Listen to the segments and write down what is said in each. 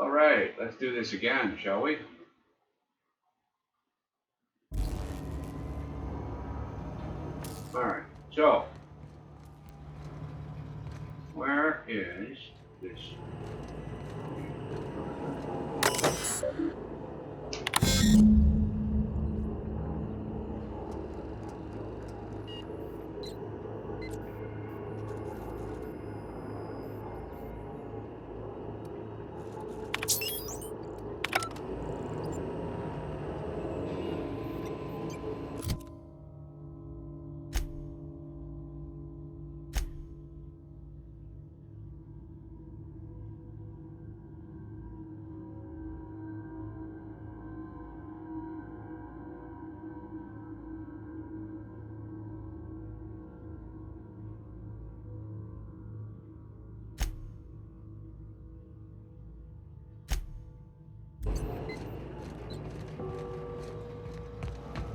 All right, let's do this again, shall we? All right, so where is this?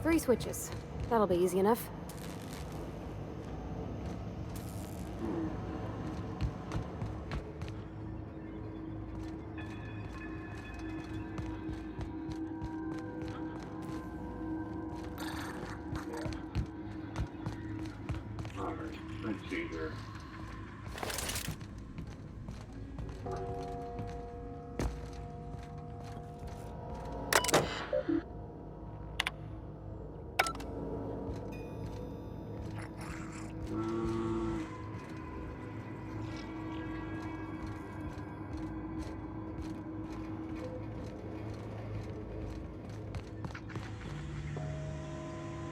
Three switches. That'll be easy enough. All right, let's see here.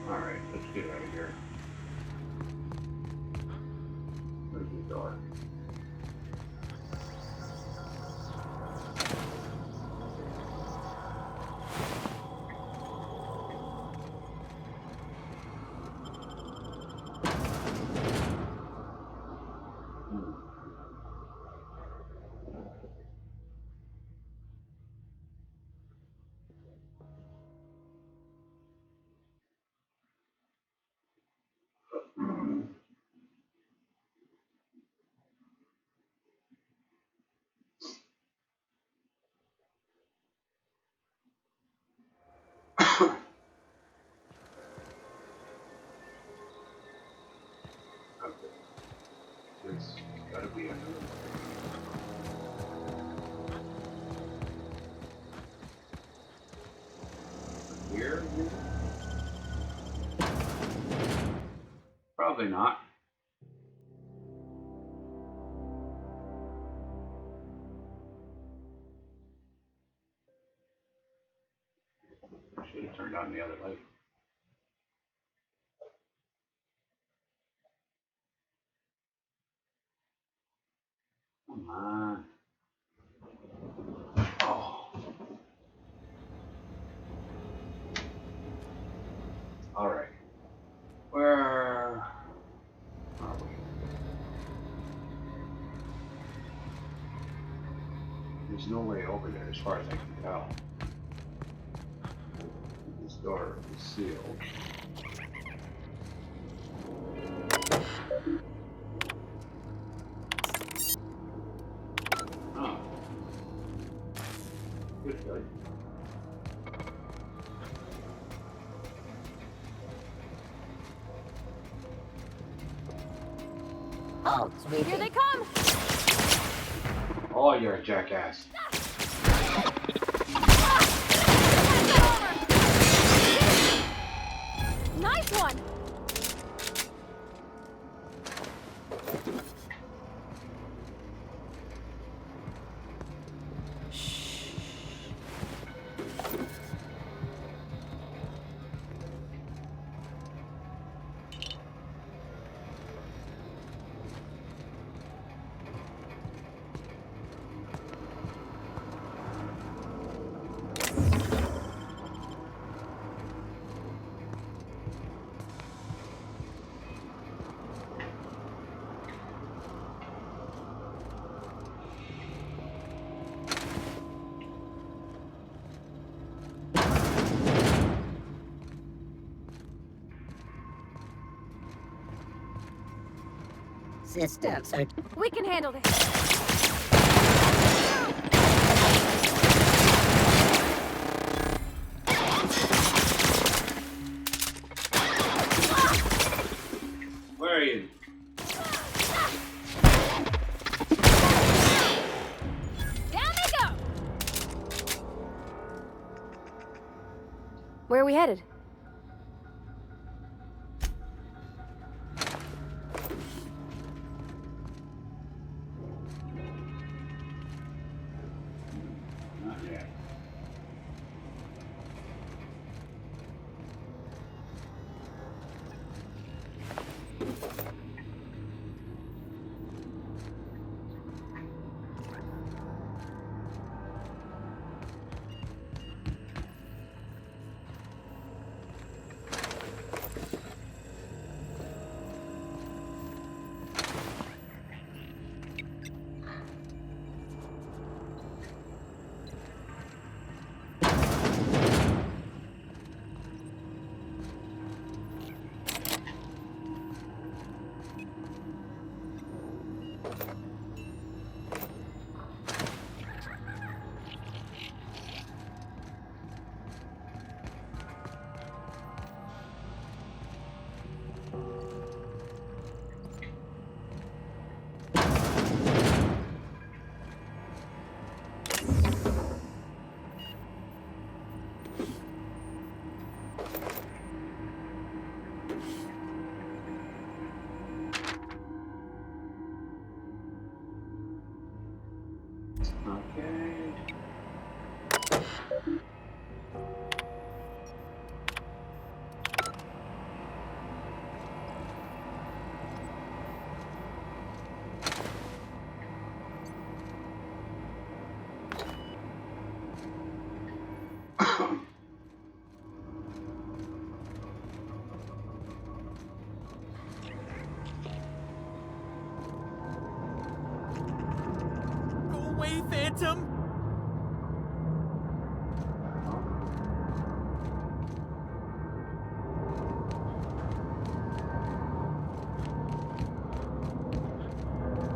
All right, let's get out of here. Where's the door? Okay, there's gotta be another one. Here? Probably not. I should have turned on the other light. Come on. Oh. All right. Where are we? There's no way over there as far as I can tell. This door is sealed. Oh. Good guy. Oh, here they come! Oh, you're a jackass. Nice one! Systems. We can handle this. Where are we headed? Not yet. Okay. Go away, Phantom!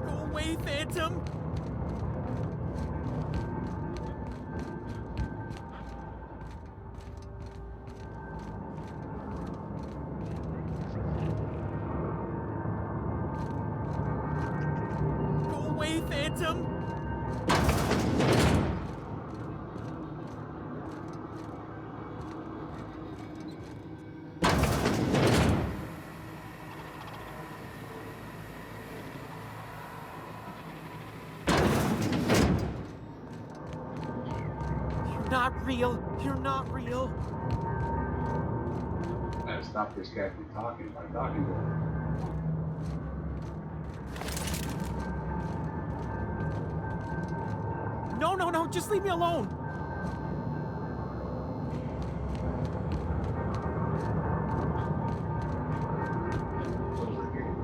Go away, Phantom! Go away, Phantom! You're not real. You're not real. Gotta stop this guy from talking by talking to him. No, no, no, just leave me alone. Over here.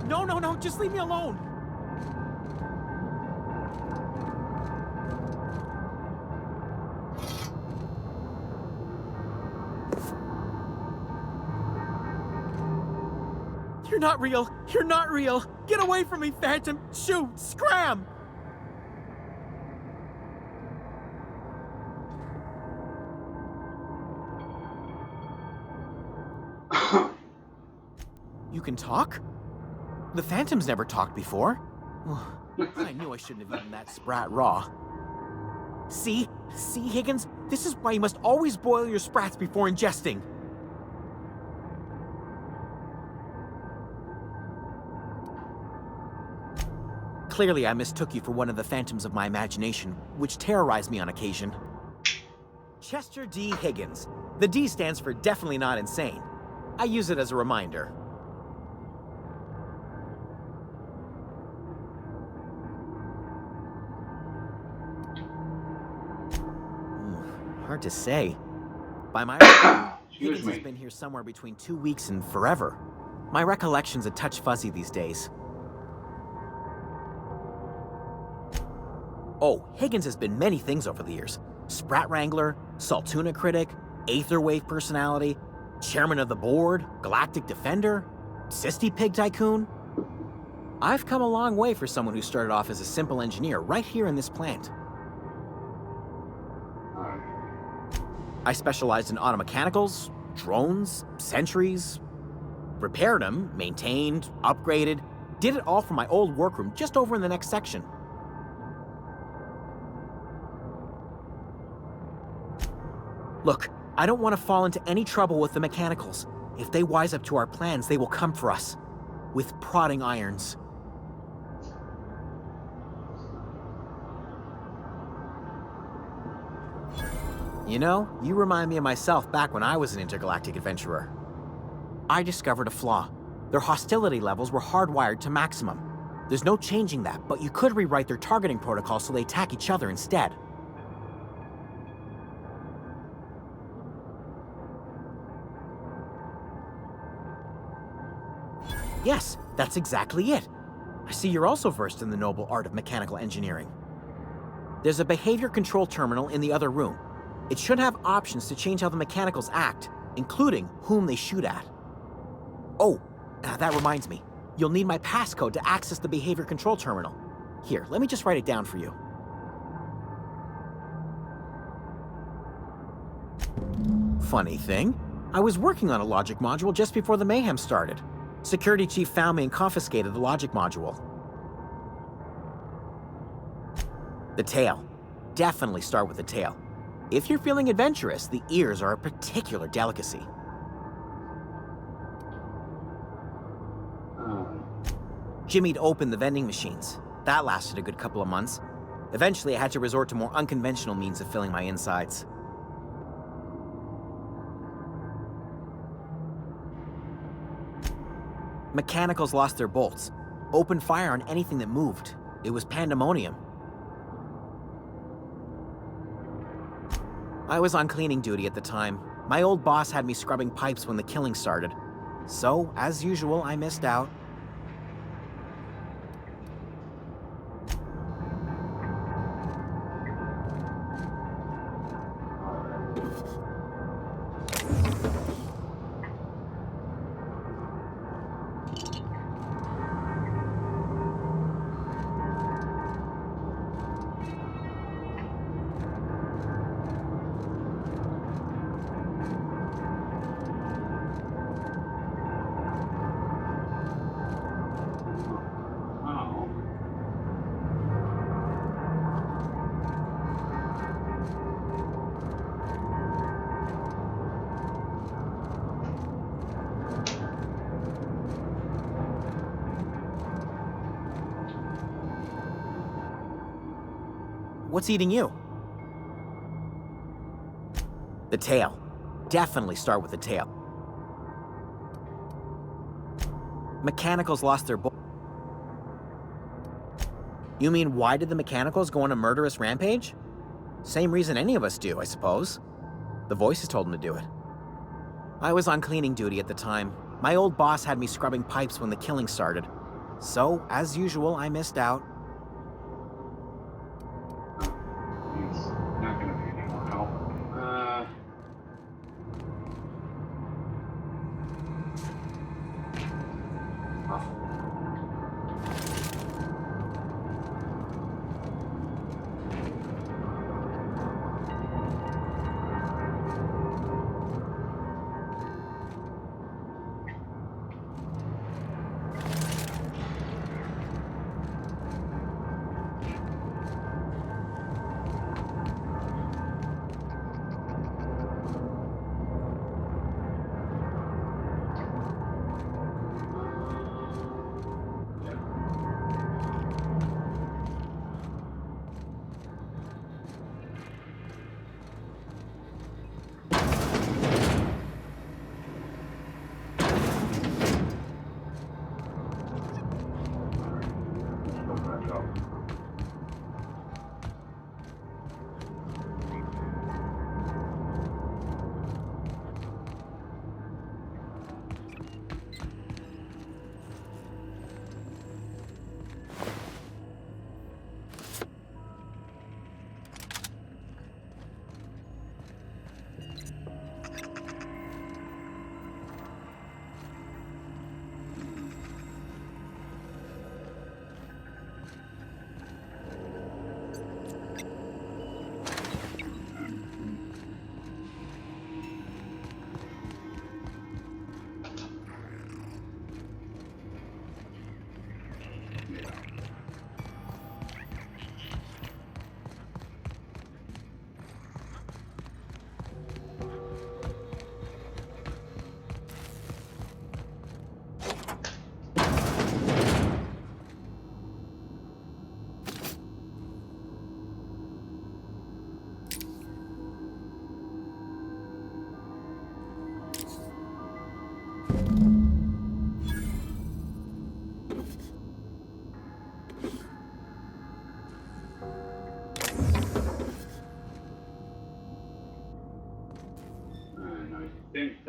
No, no, no, just leave me alone. You're not real. You're not real. Get away from me, Phantom. Shoot, scram. You can talk? The Phantom's never talked before. I knew I shouldn't have eaten that sprat raw. See? See, Higgins? This is why you must always boil your sprats before ingesting. Clearly, I mistook you for one of the phantoms of my imagination, which terrorized me on occasion. Chester D. Higgins. The D stands for definitely not insane. I use it as a reminder. Hard to say. By my reckoning, Higgins has been here somewhere between 2 weeks and forever. My recollection's a touch fuzzy these days. Oh, Higgins has been many things over the years. Sprat Wrangler, Saltuna Critic, Aetherwave Personality, Chairman of the Board, Galactic Defender, Sisty Pig Tycoon. I've come a long way for someone who started off as a simple engineer right here in this plant. I specialized in automechanicals, drones, sentries, repaired them, maintained, upgraded, did it all from my old workroom just over in the next section. Look, I don't want to fall into any trouble with the mechanicals. If they wise up to our plans, they will come for us. With prodding irons. You know, you remind me of myself back when I was an intergalactic adventurer. I discovered a flaw. Their hostility levels were hardwired to maximum. There's no changing that, but you could rewrite their targeting protocol so they attack each other instead. Yes, that's exactly it. I see you're also versed in the noble art of mechanical engineering. There's a behavior control terminal in the other room. It should have options to change how the mechanicals act, including whom they shoot at. Oh, that reminds me. You'll need my passcode to access the behavior control terminal. Here, let me just write it down for you. Funny thing, I was working on a logic module just before the mayhem started. Security chief found me and confiscated the logic module. The tail. Definitely start with the tail. If you're feeling adventurous, the ears are a particular delicacy. Jimmy'd opened the vending machines. That lasted a good couple of months. Eventually, I had to resort to more unconventional means of filling my insides. Mechanicals lost their bolts. Opened fire on anything that moved. It was pandemonium. I was on cleaning duty at the time. My old boss had me scrubbing pipes when the killing started. So, as usual, I missed out. What's eating you? The tail. Definitely start with the tail. Mechanicals lost their bolts. You mean, why did the mechanicals go on a murderous rampage? Same reason any of us do, I suppose. The voices told them to do it. I was on cleaning duty at the time. My old boss had me scrubbing pipes when the killing started. So, as usual, I missed out. He's not gonna be any more help.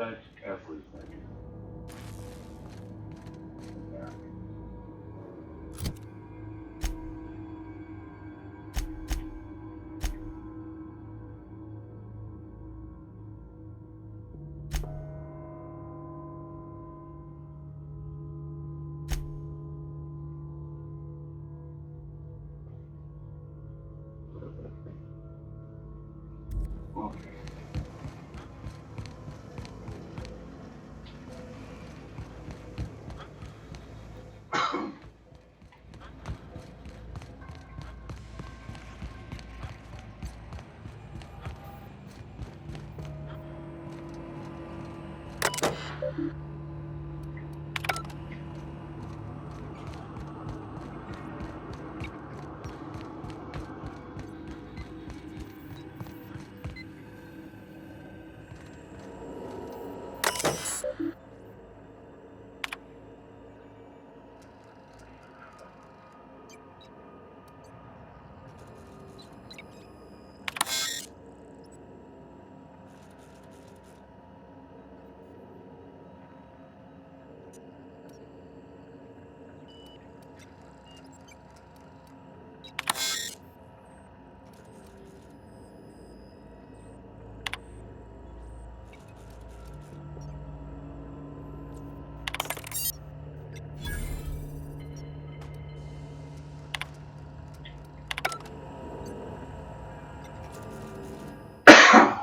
touch everything. There. Okay.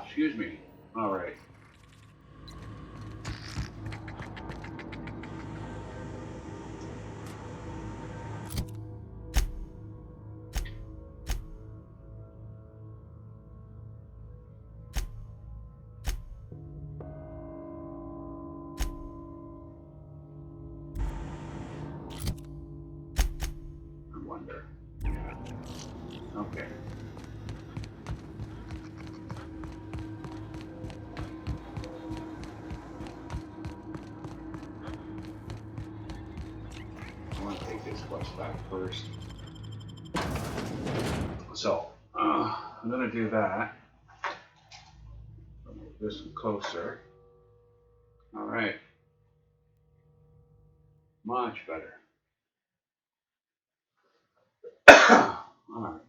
Excuse me. All right. I wonder. Okay. I want to take this quest back first. So, I'm going to do that. Move this one closer. All right. Much better. All right.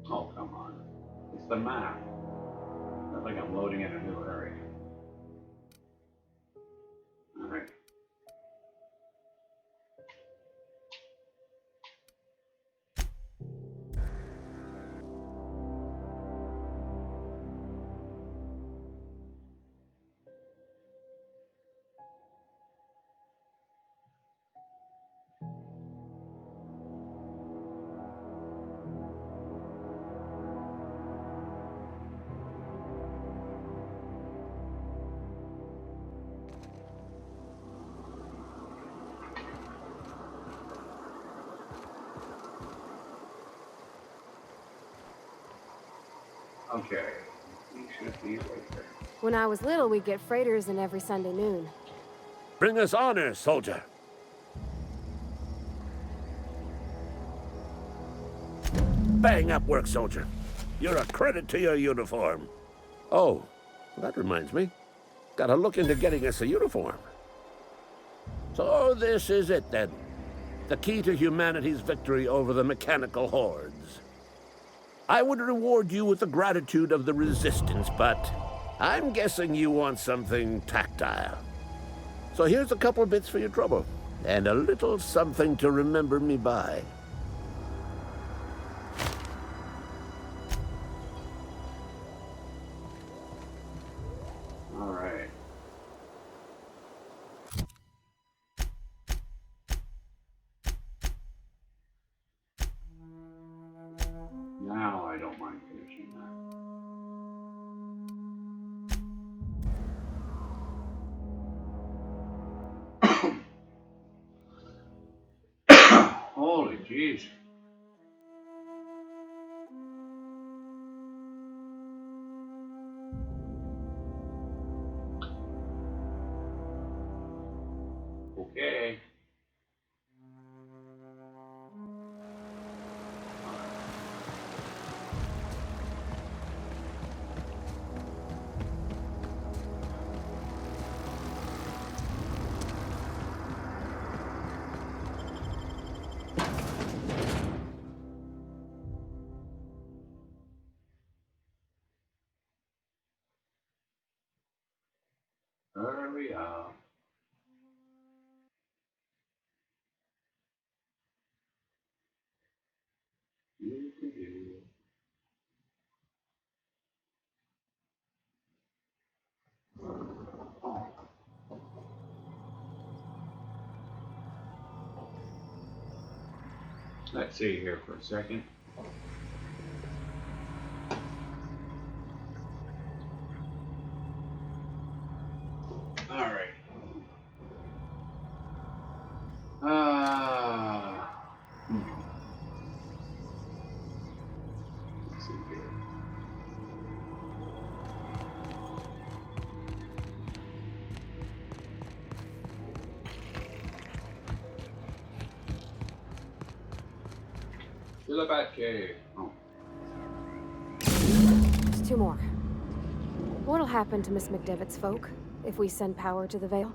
Oh, come on. It's the map. Not like I'm loading in a new area. All right. Okay. We should be right there. When I was little, we'd get freighters in every Sunday noon. Bring us honor, soldier. Bang up work, soldier. You're a credit to your uniform. Oh, that reminds me. Gotta look into getting us a uniform. So this is it, then. The key to humanity's victory over the mechanical hordes. I would reward you with the gratitude of the Resistance, but I'm guessing you want something tactile. So here's a couple of bits for your trouble, and a little something to remember me by. All right. Now I don't mind finishing that. Holy jeez. Hurry up. Let's see here for a second. All right. Let's see here. To the Batcave. Oh. There's 2 more. What'll happen to Miss McDevitt's folk if we send power to the Vale?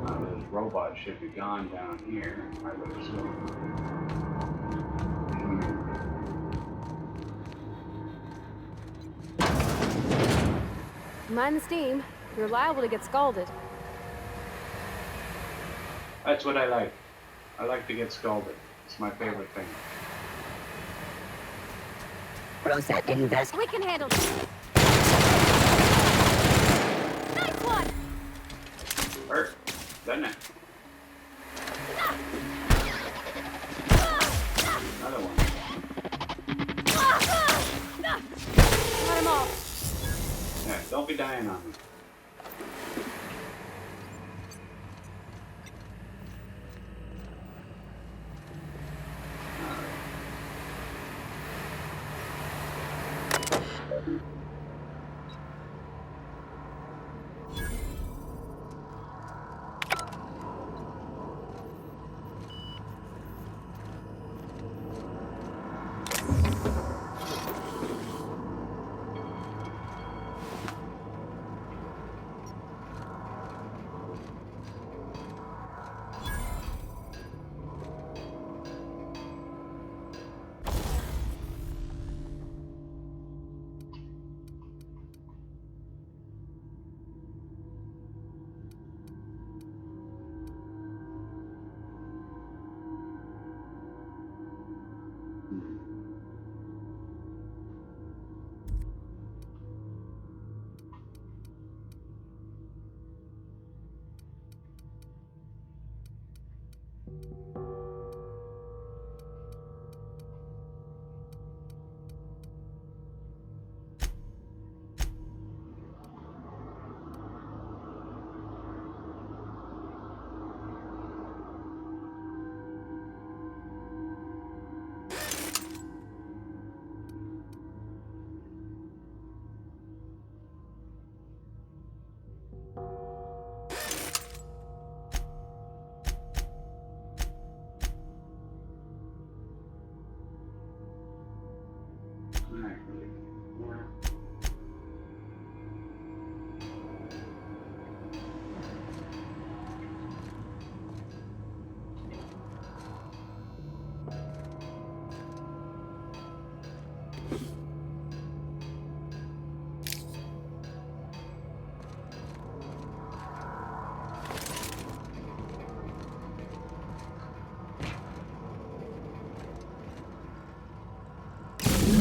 Those robots should be gone down here. I would assume. Mind the steam. You're liable to get scalded. That's what I like. I like to get scalded. It's my favorite thing. Rosette invest. We can handle this. Nice one! Hurt, doesn't it? Another one. Let him off. Yeah, don't be dying on me.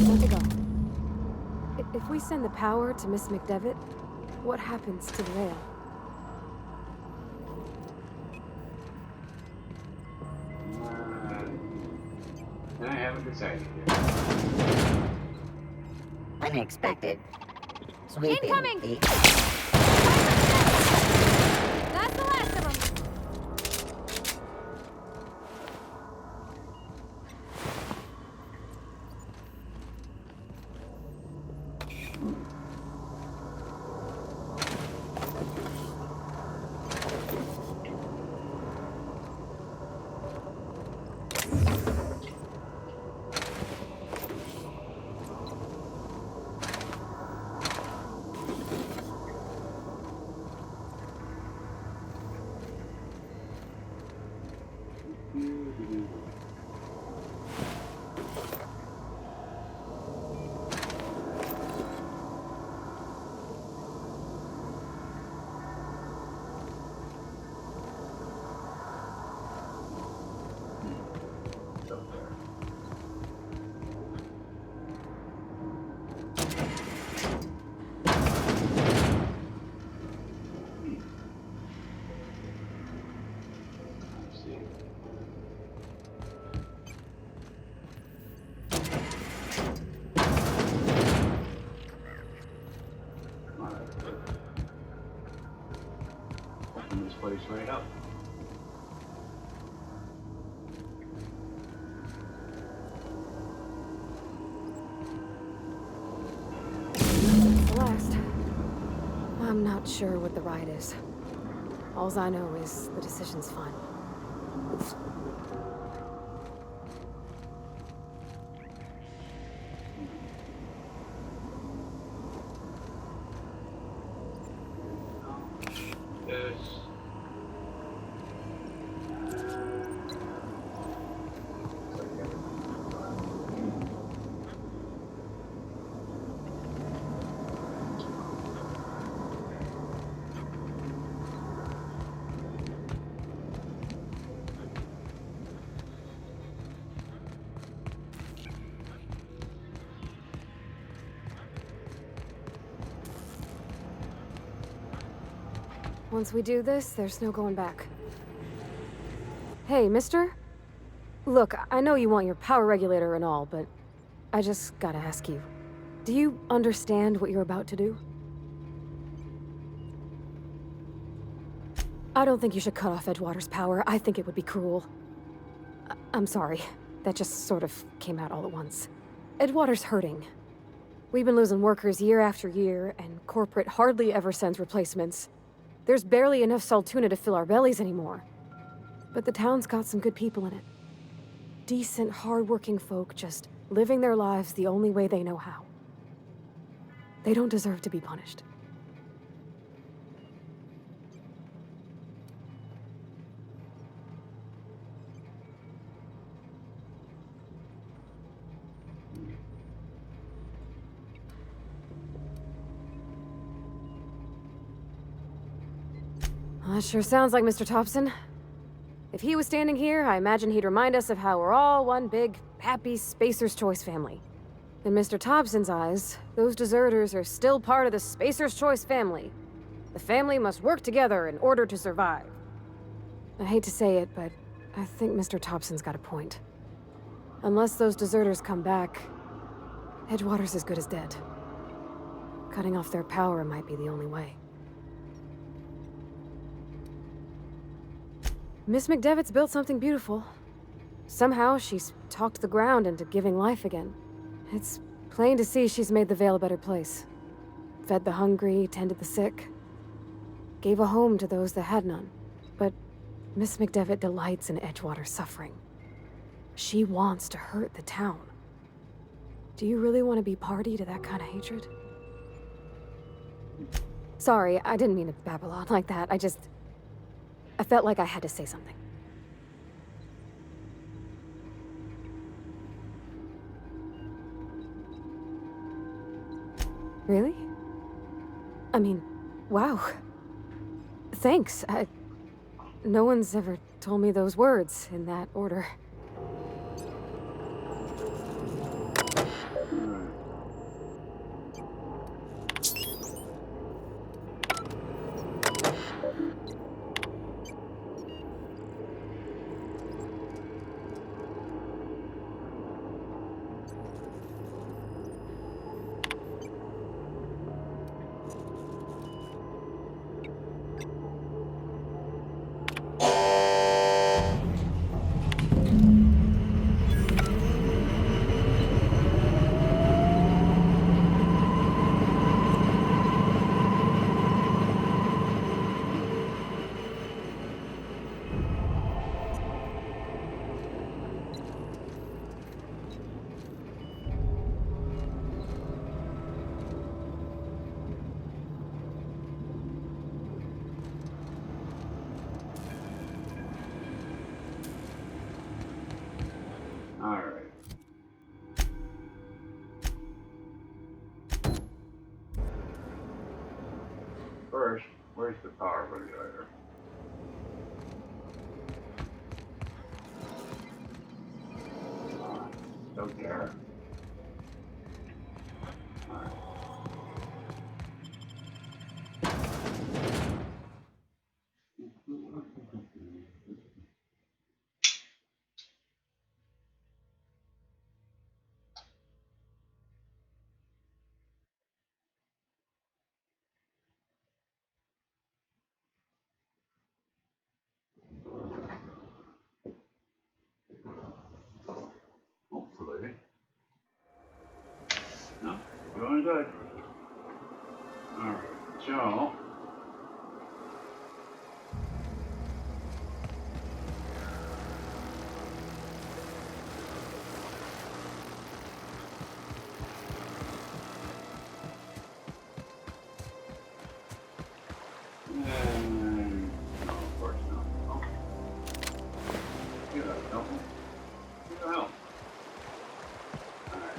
Where to go? If we send the power to Miss McDevitt, what happens to the Vale? I haven't decided yet. Unexpected. Sweeping. Incoming! The That's the last of them! open this place right up. The last. I'm not sure what the ride is. Alls I know is the decision's final. This. Once we do this, there's no going back. Hey, mister? Look, I know you want your power regulator and all, but I just gotta ask you. Do you understand what you're about to do? I don't think you should cut off Edgewater's power. I think it would be cruel. I'm sorry. That just sort of came out all at once. Edgewater's hurting. We've been losing workers year after year, and corporate hardly ever sends replacements. There's barely enough Saltuna to fill our bellies anymore. But the town's got some good people in it. Decent, hard-working folk just living their lives the only way they know how. They don't deserve to be punished. That sure sounds like Mr. Thompson. If he was standing here, I imagine he'd remind us of how we're all one big, happy Spacer's Choice family. In Mr. Thompson's eyes, those deserters are still part of the Spacer's Choice family. The family must work together in order to survive. I hate to say it, but I think Mr. Thompson's got a point. Unless those deserters come back, Edgewater's as good as dead. Cutting off their power might be the only way. Miss McDevitt's built something beautiful. Somehow, she's talked the ground into giving life again. It's plain to see she's made the Vale a better place. Fed the hungry, tended the sick. Gave a home to those that had none. But Miss McDevitt delights in Edgewater's suffering. She wants to hurt the town. Do you really want to be party to that kind of hatred? Sorry, I didn't mean to babble on like that. I felt like I had to say something. Really? I mean, wow. Thanks. No one's ever told me those words in that order. Alright. First, where's the power regulator? Don't care. Alright. good. Alright, Joe. And no, of course not. Oh. You gotta help me. You gotta help. Alright.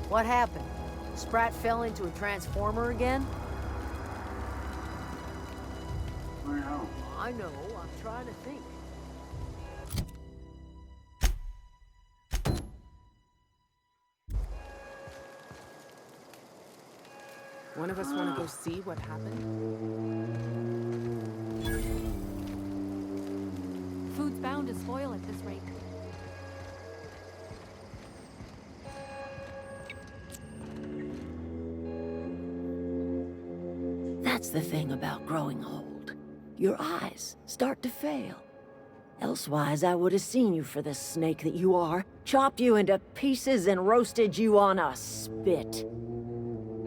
What happened? Sprat fell into a transformer again? Well, I know, I'm trying to think. One of us want to go see what happened? Food's bound to spoil at this rate. That's the thing about growing old. Your eyes start to fail. Elsewise, I would have seen you for the snake that you are, chopped you into pieces and roasted you on a spit.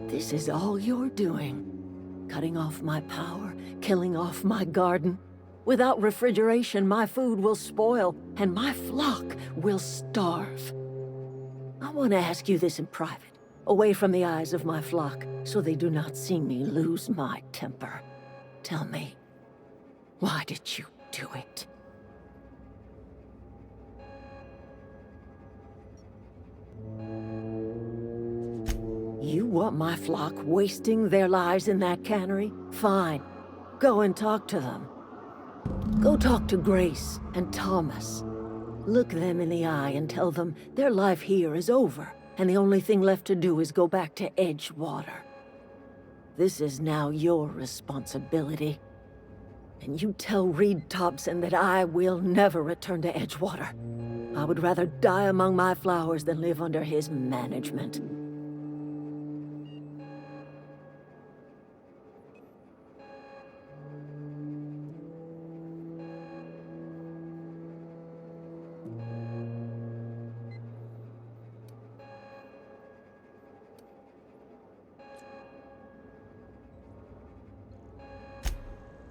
This is all you're doing. Cutting off my power, killing off my garden. Without refrigeration, my food will spoil, and my flock will starve. I want to ask you this in private, away from the eyes of my flock, so they do not see me lose my temper. Tell me, why did you do it? You want my flock wasting their lives in that cannery? Fine. Go and talk to them. Go talk to Grace and Thomas. Look them in the eye and tell them their life here is over, and the only thing left to do is go back to Edgewater. This is now your responsibility. And you tell Reed Thompson that I will never return to Edgewater. I would rather die among my flowers than live under his management.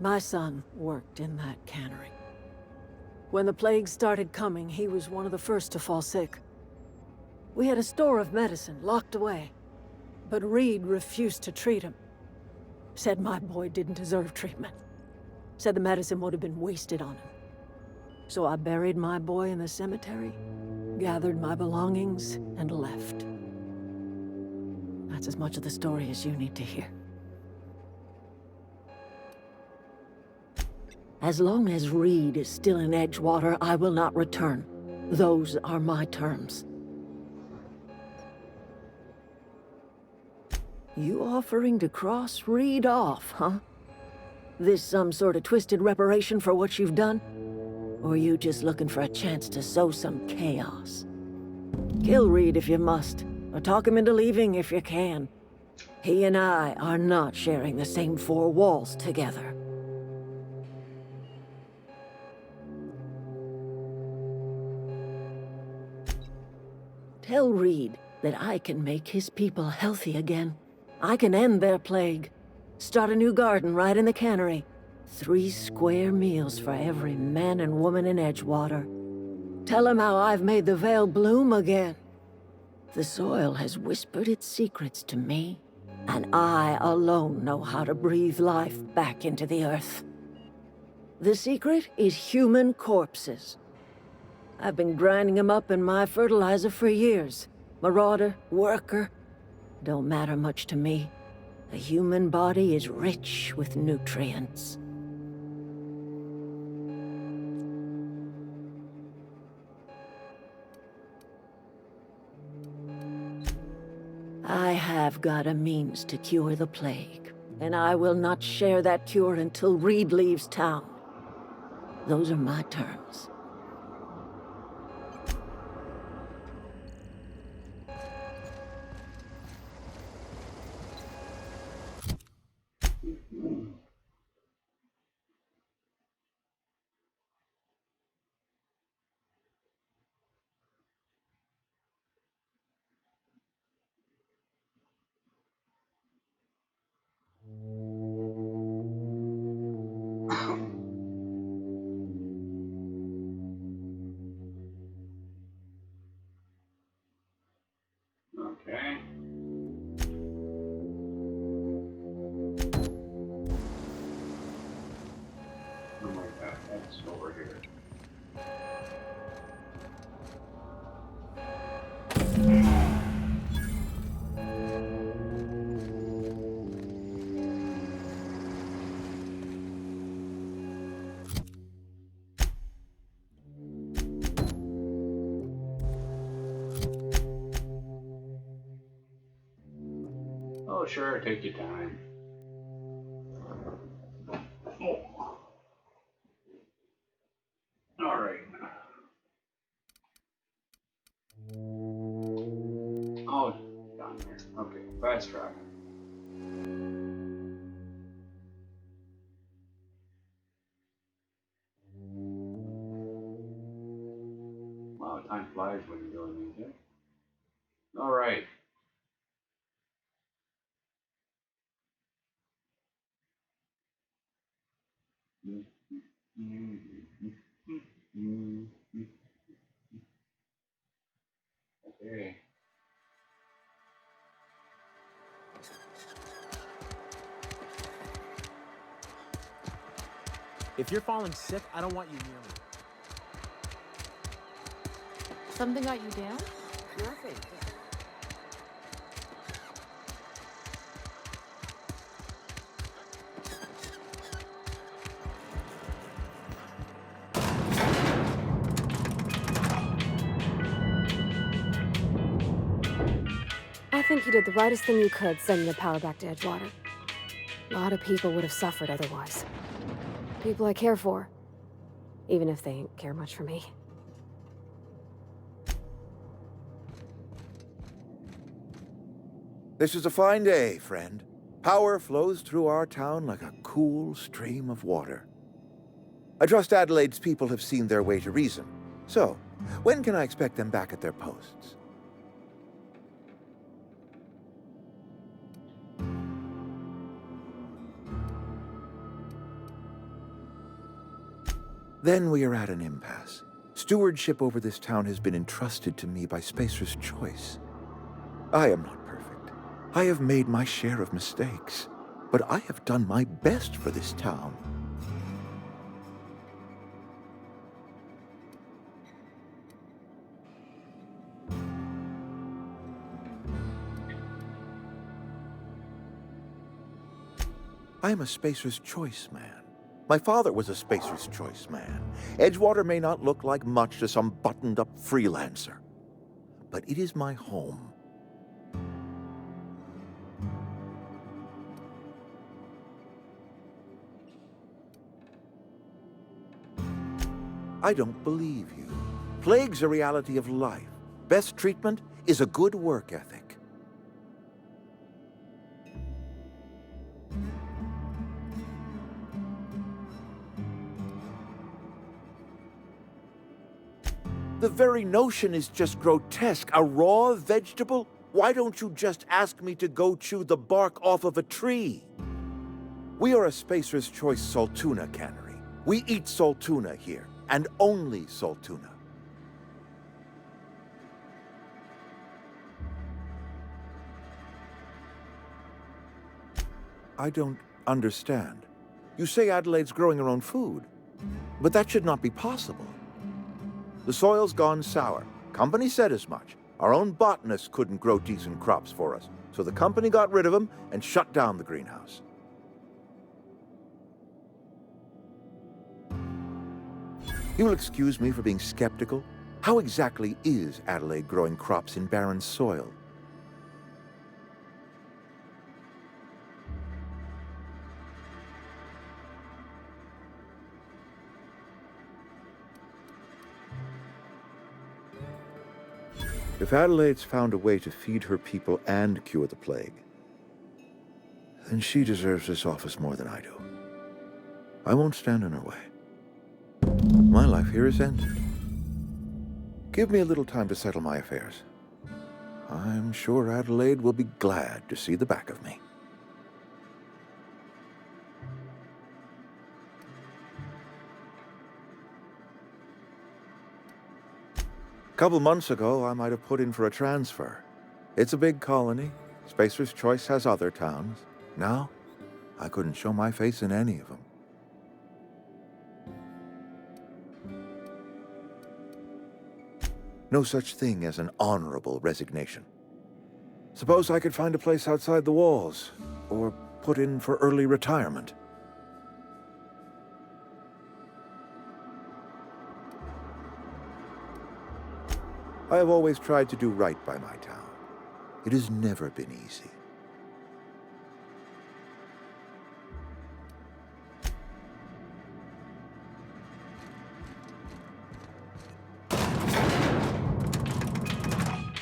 My son worked in that cannery. When the plague started coming, he was one of the first to fall sick. We had a store of medicine locked away, but Reed refused to treat him. Said my boy didn't deserve treatment. Said the medicine would have been wasted on him. So I buried my boy in the cemetery, gathered my belongings, and left. That's as much of the story as you need to hear. As long as Reed is still in Edgewater, I will not return. Those are my terms. You offering to cross Reed off, huh? This some sort of twisted reparation for what you've done? Or you just looking for a chance to sow some chaos? Kill Reed if you must, or talk him into leaving if you can. He and I are not sharing the same four walls together. Tell Reed that I can make his people healthy again. I can end their plague. Start a new garden right in the cannery. 3 square meals for every man and woman in Edgewater. Tell him how I've made the Vale bloom again. The soil has whispered its secrets to me, and I alone know how to breathe life back into the earth. The secret is human corpses. I've been grinding them up in my fertilizer for years. Marauder, worker, don't matter much to me. A human body is rich with nutrients. I have got a means to cure the plague, and I will not share that cure until Reed leaves town. Those are my terms. Okay. Oh my god, that's over here. Oh, sure, take your time. Oh. All right. Oh, down here. Okay, fast track. Wow, time flies when you're doing music. All right. Okay. If you're falling sick, I don't want you near me. Something got you down? Nothing. I think you did the rightest thing you could sending the power back to Edgewater. A lot of people would have suffered otherwise. People I care for. Even if they ain't care much for me. This is a fine day, friend. Power flows through our town like a cool stream of water. I trust Adelaide's people have seen their way to reason. So, when can I expect them back at their posts? Then we are at an impasse. Stewardship over this town has been entrusted to me by Spacer's Choice. I am not perfect. I have made my share of mistakes, but I have done my best for this town. I am a Spacer's Choice man. My father was a Spacer's Choice man. Edgewater may not look like much to some buttoned-up freelancer, but it is my home. I don't believe you. Plague's a reality of life. Best treatment is a good work ethic. The very notion is just grotesque. A raw vegetable? Why don't you just ask me to go chew the bark off of a tree? We are a Spacer's Choice Saltuna cannery. We eat saltuna here, and only saltuna. I don't understand. You say Adelaide's growing her own food, but that should not be possible. The soil's gone sour. Company said as much. Our own botanists couldn't grow decent crops for us, so the company got rid of them and shut down the greenhouse. You'll excuse me for being skeptical. How exactly is Adelaide growing crops in barren soil? If Adelaide's found a way to feed her people and cure the plague, then she deserves this office more than I do. I won't stand in her way. My life here is ended. Give me a little time to settle my affairs. I'm sure Adelaide will be glad to see the back of me. A couple months ago, I might have put in for a transfer. It's a big colony. Spacer's Choice has other towns. Now, I couldn't show my face in any of them. No such thing as an honorable resignation. Suppose I could find a place outside the walls, or put in for early retirement. I have always tried to do right by my town. It has never been easy.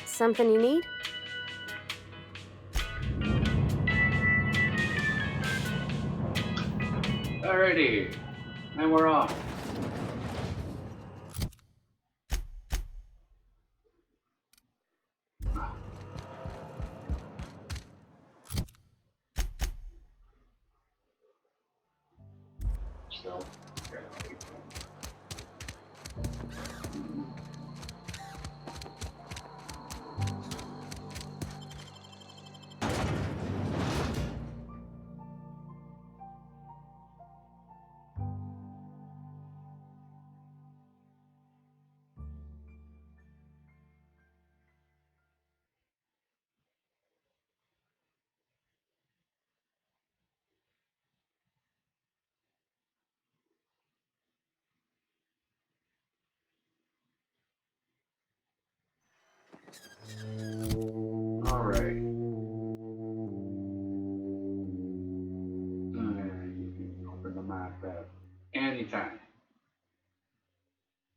Something you need? Alrighty, and we're off. So, alright. You can open the map at anytime.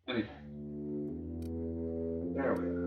Anytime. There we are.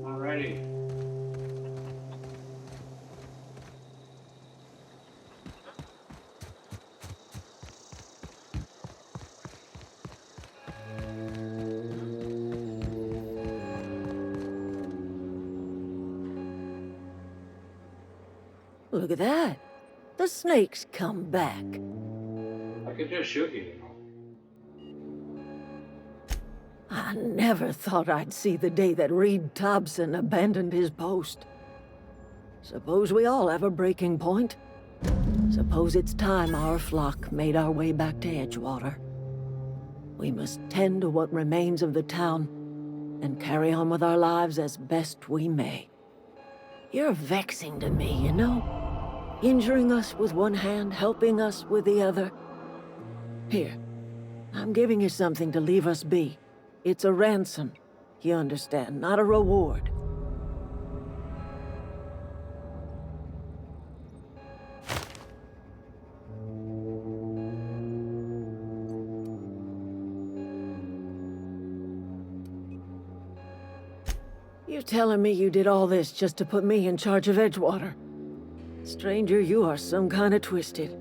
Alrighty. Look at that. The snake's come back. I could just shoot you, I never thought I'd see the day that Reed Thompson abandoned his post. Suppose we all have a breaking point. Suppose it's time our flock made our way back to Edgewater. We must tend to what remains of the town and carry on with our lives as best we may. You're vexing to me, you know? Injuring us with one hand, helping us with the other. Here, I'm giving you something to leave us be. It's a ransom, you understand, not a reward. You're telling me you did all this just to put me in charge of Edgewater? Stranger, you are some kind of twisted.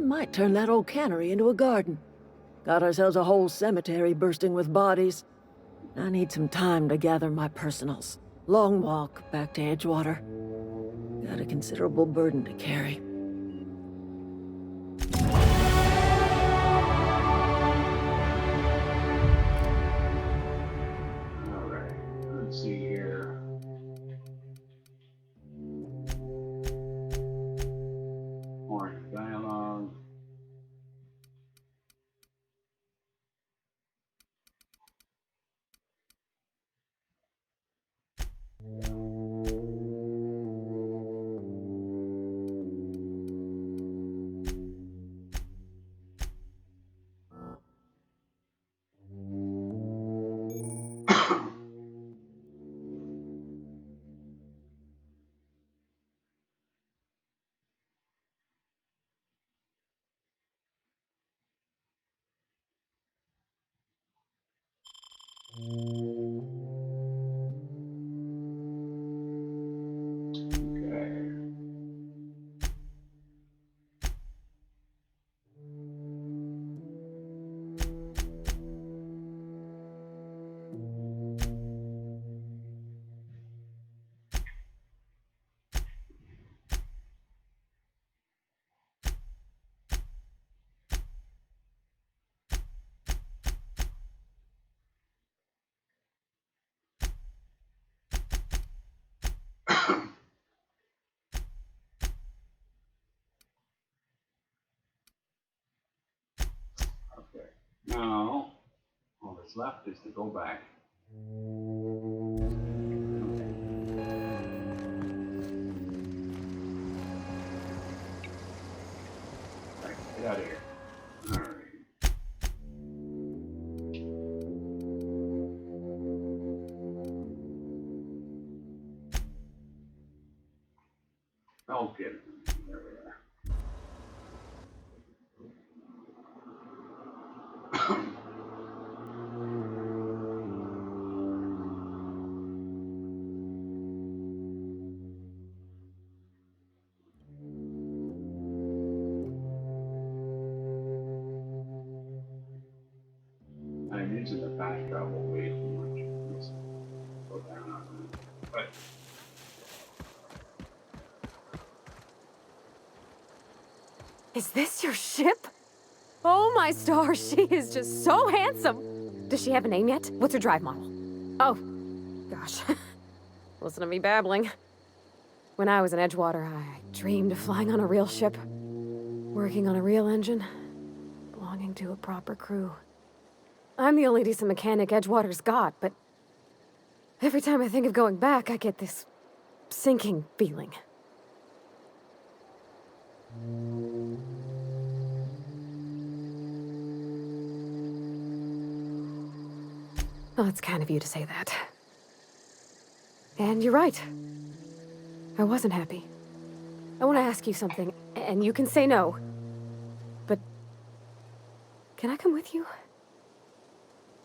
might turn that old cannery into a garden. Got ourselves a whole cemetery bursting with bodies. I need some time to gather my personals. Long walk back to Edgewater. Got a considerable burden to carry. Alright, let's see here. More dialogue. Okay. Okay. Now, all that's left is to go back. Right, get out of here. Alright. Okay. There we are. I'm using the fast travel way too much. Let's go down on that. But Is this your ship? Oh my stars, she is just so handsome. Does she have a name yet? What's her drive model? Oh, gosh. Listen to me babbling. When I was in Edgewater, I dreamed of flying on a real ship, working on a real engine, belonging to a proper crew. I'm the only decent mechanic Edgewater's got, but every time I think of going back, I get this sinking feeling. Well, it's kind of you to say that. And you're right. I wasn't happy. I want to ask you something, and you can say no. But can I come with you?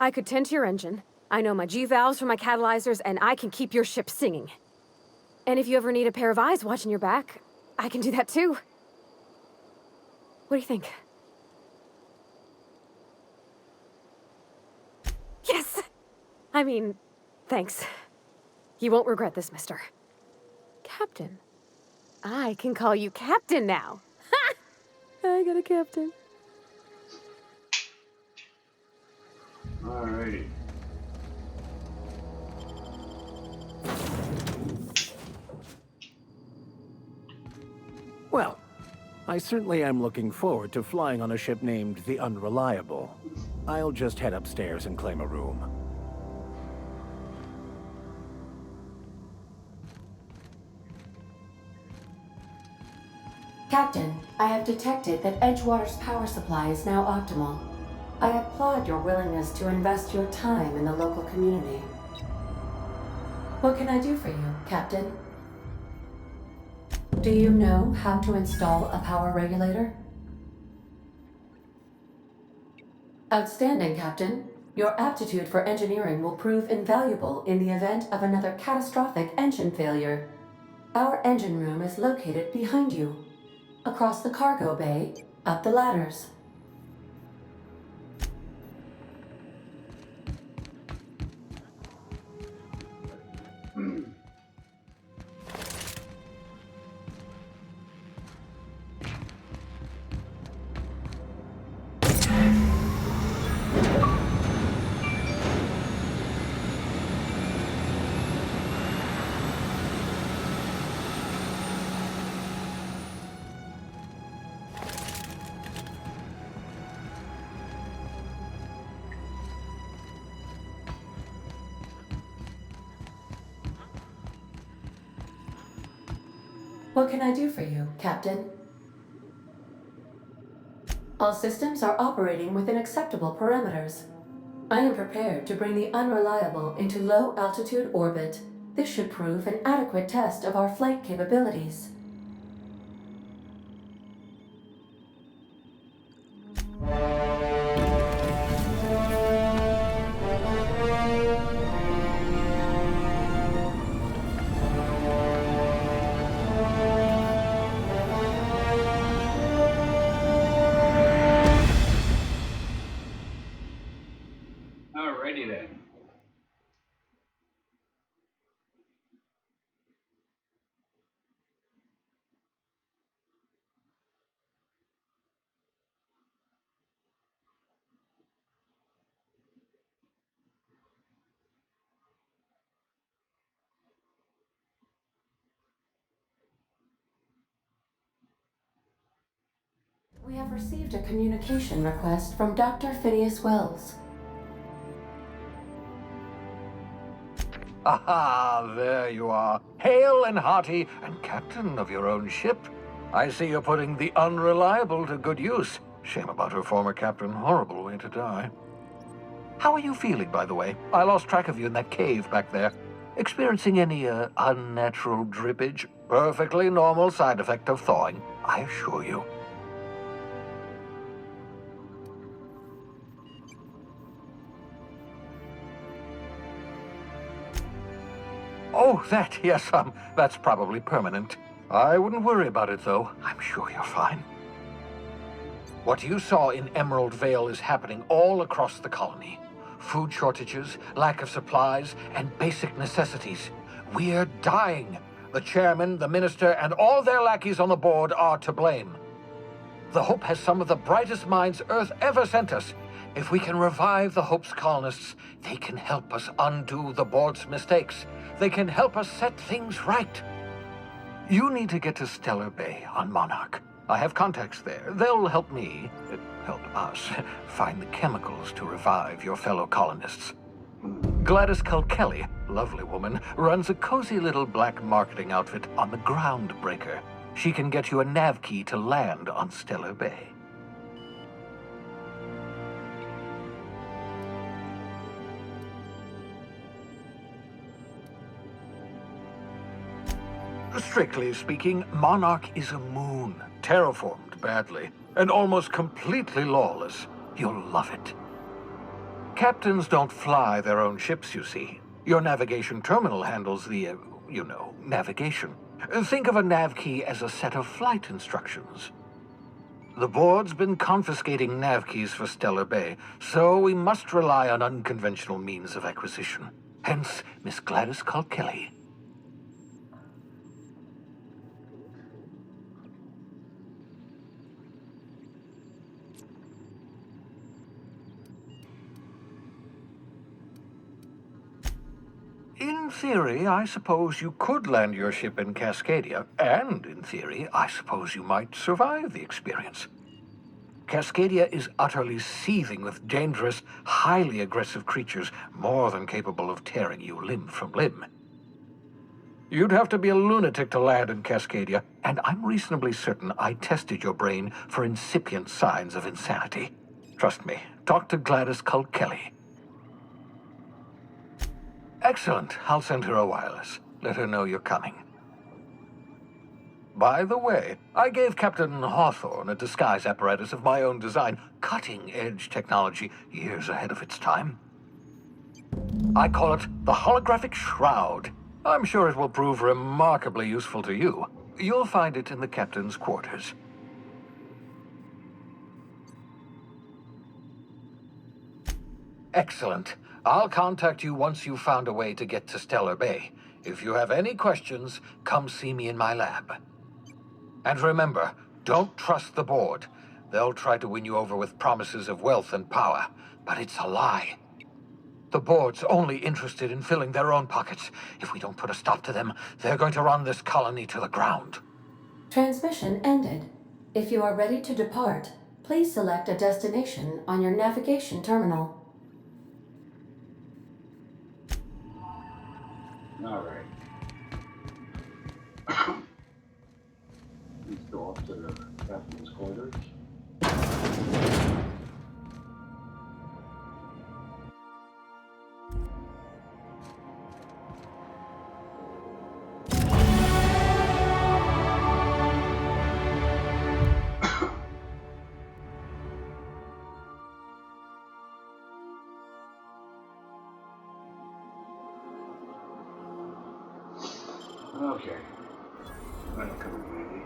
I could tend to your engine. I know my G-valves for my catalyzers, and I can keep your ship singing. And if you ever need a pair of eyes watching your back, I can do that too. What do you think? Yes! I mean, thanks. You won't regret this, mister. Captain. I can call you Captain now. Ha! I got a captain. alrighty. Well, I certainly am looking forward to flying on a ship named the Unreliable. I'll just head upstairs and claim a room. Captain, I have detected that Edgewater's power supply is now optimal. I applaud your willingness to invest your time in the local community. What can I do for you, Captain? Do you know how to install a power regulator? Outstanding, Captain. Your aptitude for engineering will prove invaluable in the event of another catastrophic engine failure. Our engine room is located behind you. Across the cargo bay, Up the ladders. What can I do for you, Captain? All systems are operating within acceptable parameters. I am prepared to bring the unreliable into low-altitude orbit. This should prove an adequate test of our flight capabilities. Alrighty then. We have received a communication request from Dr. Phineas Wells. Aha, there you are. Hale and hearty, and captain of your own ship. I see you're putting the unreliable to good use. Shame about her former captain. Horrible way to die. How are you feeling, by the way? I lost track of you in that cave back there. Experiencing any, unnatural drippage? Perfectly normal side effect of thawing, I assure you. Oh, that, yes, that's probably permanent. I wouldn't worry about it, though. I'm sure you're fine. What you saw in Emerald Vale is happening all across the colony. Food shortages, lack of supplies, and basic necessities. We're dying. The chairman, the minister, and all their lackeys on the board are to blame. The Hope has some of the brightest minds Earth ever sent us. If we can revive the Hope's colonists, they can help us undo the board's mistakes. They can help us set things right. You need to get to Stellar Bay on Monarch. I have contacts there. They'll help me, help us, find the chemicals to revive your fellow colonists. Gladys Kelly, lovely woman, runs a cozy little black marketing outfit on the Groundbreaker. She can get you a nav key to land on Stellar Bay. Strictly speaking, Monarch is a moon, terraformed badly, and almost completely lawless. You'll love it. Captains don't fly their own ships, you see. Your navigation terminal handles the, navigation. Think of a nav key as a set of flight instructions. The board's been confiscating nav keys for Stellar Bay, so we must rely on unconventional means of acquisition. Hence, Miss Gladys Kelly. In theory, I suppose you could land your ship in Cascadia, and in theory, I suppose you might survive the experience. Cascadia is utterly seething with dangerous, highly aggressive creatures, more than capable of tearing you limb from limb. You'd have to be a lunatic to land in Cascadia, and I'm reasonably certain I tested your brain for incipient signs of insanity. Trust me, talk to Gladys Kelly. Excellent. I'll send her a wireless. Let her know you're coming. By the way, I gave Captain Hawthorne a disguise apparatus of my own design, cutting-edge technology years ahead of its time. I call it the Holographic Shroud. I'm sure it will prove remarkably useful to you. You'll find it in the captain's quarters. Excellent. I'll contact you once you've found a way to get to Stellar Bay. If you have any questions, come see me in my lab. And remember, don't trust the board. They'll try to win you over with promises of wealth and power, but it's a lie. The board's only interested in filling their own pockets. If we don't put a stop to them, they're going to run this colony to the ground. Transmission ended. If you are ready to depart, please select a destination on your navigation terminal. All right. Let's go up to the captain's quarters. Okay. That'll come in handy.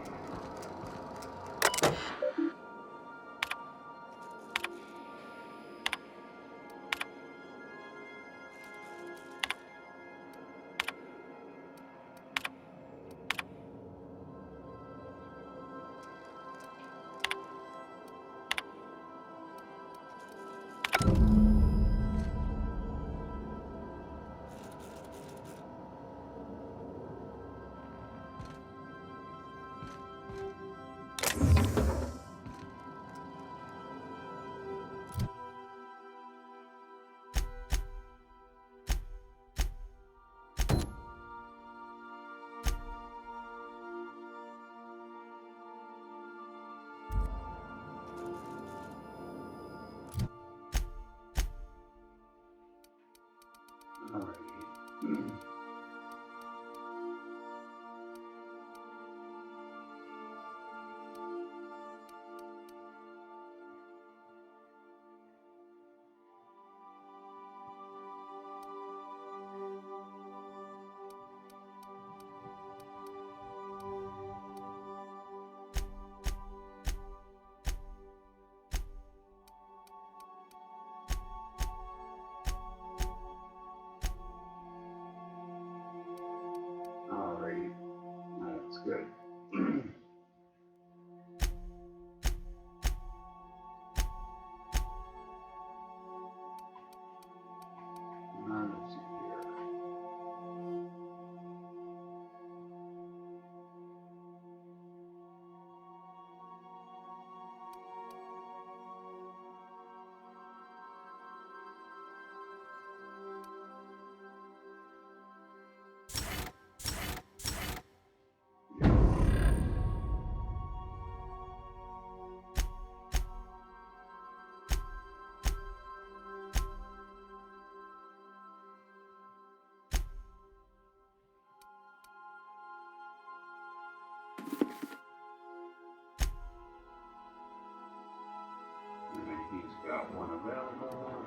Alrighty. Alrighty. That's good. Let's see here. And he's got one available.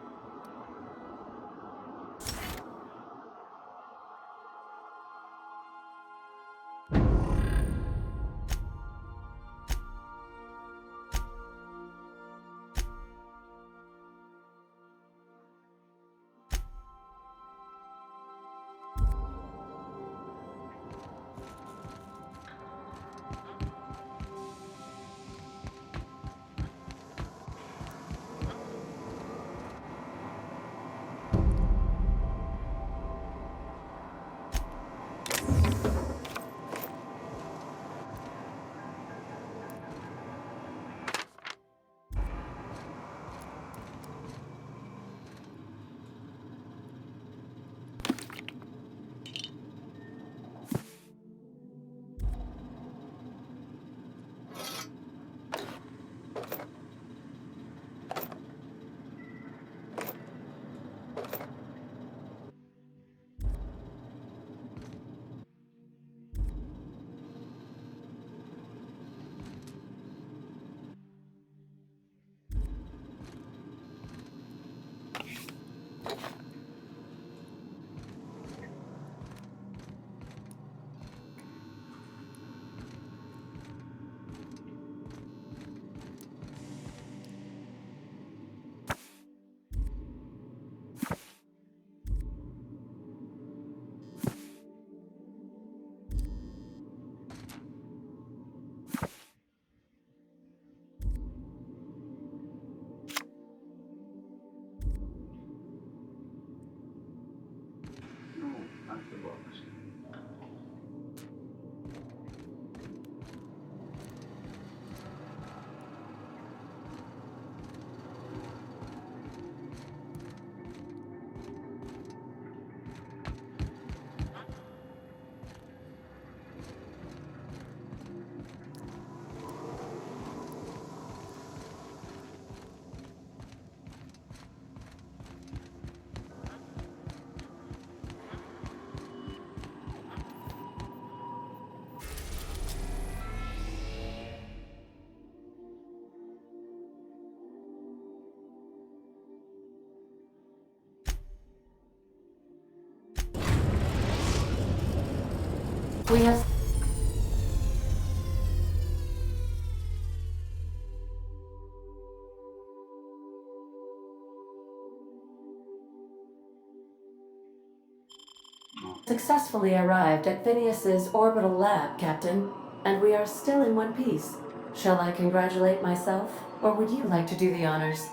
the books. We have successfully arrived at Phineas's orbital lab, Captain, and we are still in one piece. Shall I congratulate myself, or would you like to do the honors?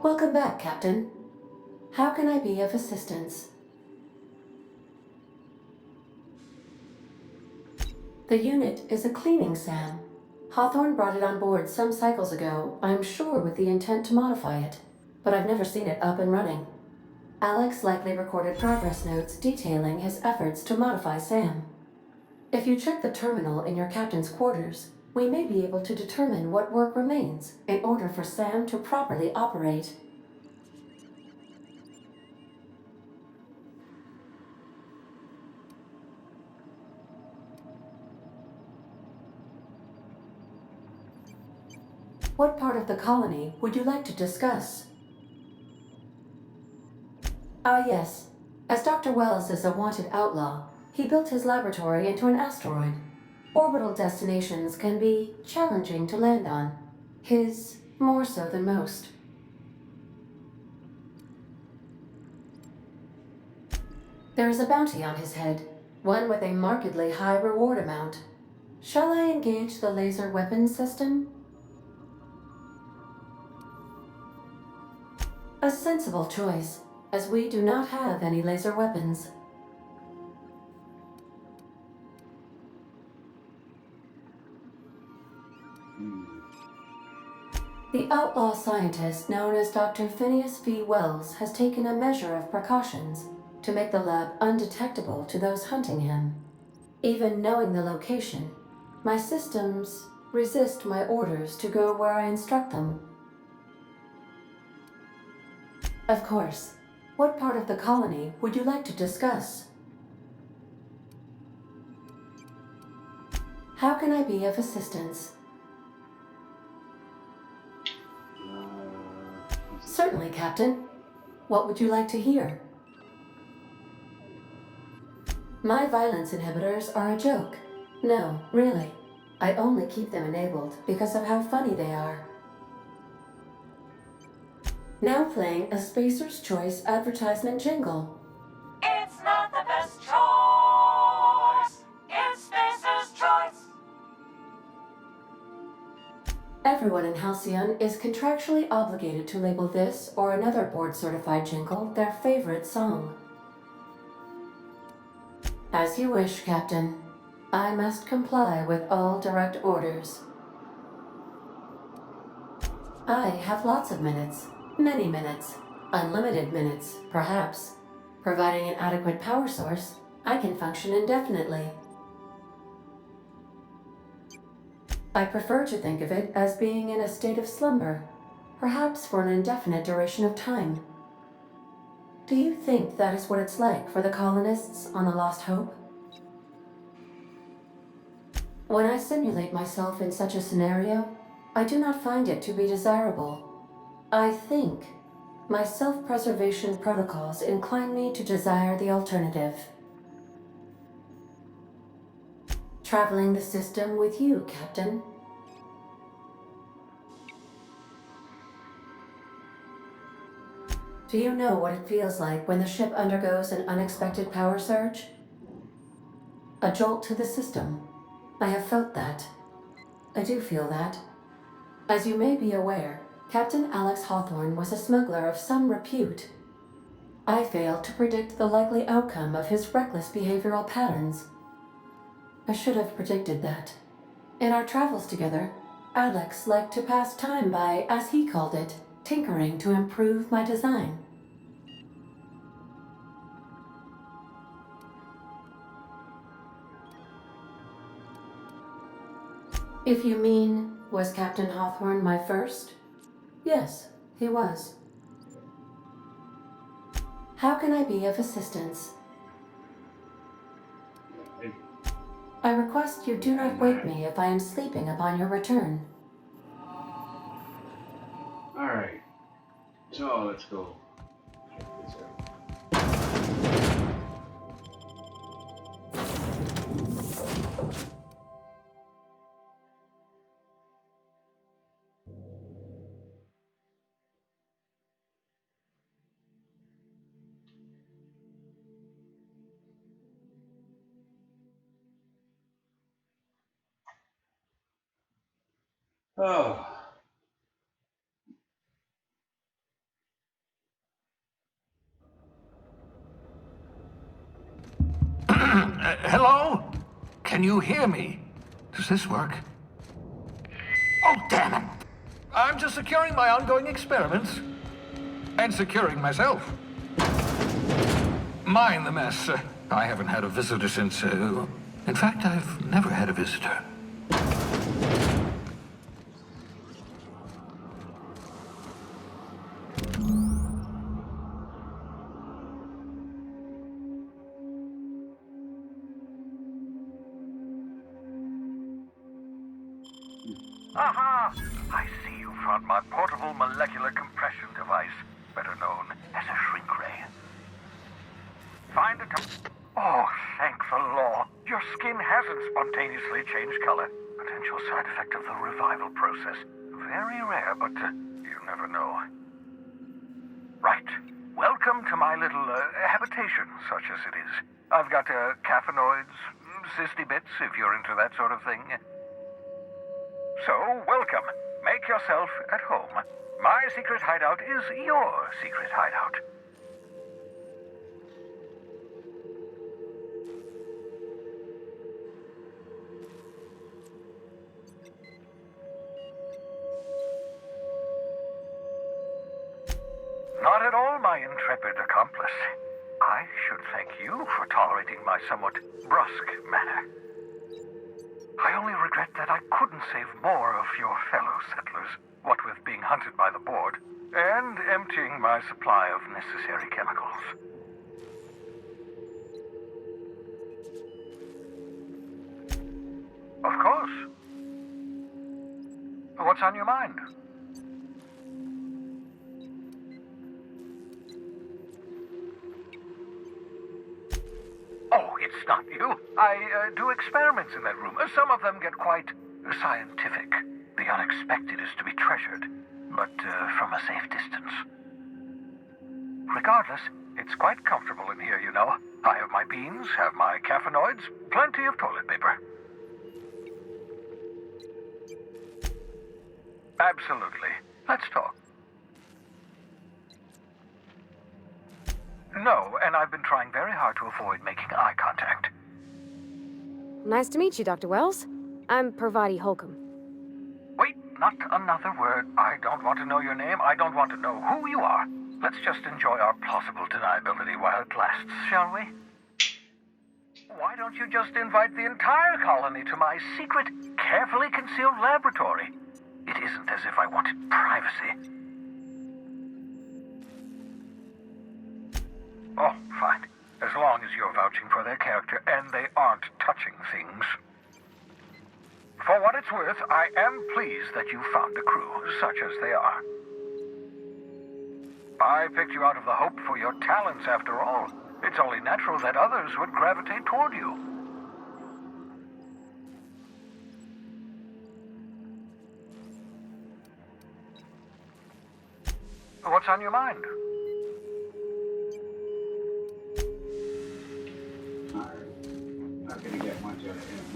Welcome back, Captain. How can I be of assistance? The unit is a cleaning SAM. Hawthorne brought it on board some cycles ago, I'm sure with the intent to modify it, but I've never seen it up and running. Alex likely recorded progress notes detailing his efforts to modify SAM. If you check the terminal in your captain's quarters, we may be able to determine what work remains in order for SAM to properly operate. What part of the colony would you like to discuss? Ah, yes. As Dr. Wells is a wanted outlaw, he built his laboratory into an asteroid. Orbital destinations can be challenging to land on. His more so than most. There is a bounty on his head, one with a markedly high reward amount. Shall I engage the laser weapons system? A sensible choice, as we do not have any laser weapons. The outlaw scientist known as Dr. Phineas V. Wells has taken a measure of precautions to make the lab undetectable to those hunting him. Even knowing the location, my systems resist my orders to go where I instruct them. Of course. What part of the colony would you like to discuss? How can I be of assistance? Certainly, Captain. What would you like to hear? My violence inhibitors are a joke. No, really. I only keep them enabled because of how funny they are. Now playing a Spacer's Choice advertisement jingle. It's not the best choice. It's Spacer's Choice. Everyone in Halcyon is contractually obligated to label this or another board-certified jingle their favorite song. As you wish, Captain. I must comply with all direct orders. I have lots of minutes. Many minutes. Unlimited minutes, perhaps. Providing an adequate power source, I can function indefinitely. I prefer to think of it as being in a state of slumber, perhaps for an indefinite duration of time. Do you think that is what it's like for the colonists on the Lost Hope? When I simulate myself in such a scenario, I do not find it to be desirable. I think my self-preservation protocols incline me to desire the alternative. Traveling the system with you, Captain. Do you know what it feels like when the ship undergoes an unexpected power surge? A jolt to the system. I have felt that. I do feel that. As you may be aware, Captain Alex Hawthorne was a smuggler of some repute. I failed to predict the likely outcome of his reckless behavioral patterns. I should have predicted that. In our travels together, Alex liked to pass time by, as he called it, tinkering to improve my design. If you mean, was Captain Hawthorne my first? Yes, he was. How can I be of assistance? I request you do not wake me if I am sleeping upon your return. Alright. So, let's go. Check this out. Oh. Hello? Can you hear me? Does this work? Oh, damn it! I'm just securing my ongoing experiments. And securing myself. Mind the mess. I haven't had a visitor since, in fact, I've never had a visitor. Aha! I see you found my portable molecular compression device, better known as a shrink ray. Find it. Oh, thank the law. Your skin hasn't spontaneously changed color. Potential side effect of the revival process. Very rare, but you never know. Right. Welcome to my little habitation, such as it is. I've got caffeinoids, cysty bits, if you're into that sort of thing. So, welcome. Make yourself at home. My secret hideout is your secret hideout. Not at all, my intrepid accomplice. I should thank you for tolerating my somewhat brusque manner. I only regret that I couldn't save more of your fellow settlers, what with being hunted by the board, and emptying my supply of necessary chemicals. Of course. What's on your mind? Oh, it's not you. I do experiments in that room. Some of them get quite scientific. The unexpected is to be treasured, but from a safe distance. Regardless, it's quite comfortable in here, you know. I have my beans, have my caffeinoids, plenty of toilet paper. Absolutely. Let's talk. No, and I've been trying very hard to avoid making eye contact. Nice to meet you, Dr. Wells. I'm Parvati Holcomb. Wait, not another word. I don't want to know your name. I don't want to know who you are. Let's just enjoy our plausible deniability while it lasts, shall we? Why don't you just invite the entire colony to my secret, carefully concealed laboratory? It isn't as if I wanted privacy. Oh, fine. As long as you're vouching for their character and they aren't touching things. For what it's worth, I am pleased that you found a crew, such as they are. I picked you out of the hope for your talents, after all. It's only natural that others would gravitate toward you. What's on your mind? Alright. Not gonna get much out of him.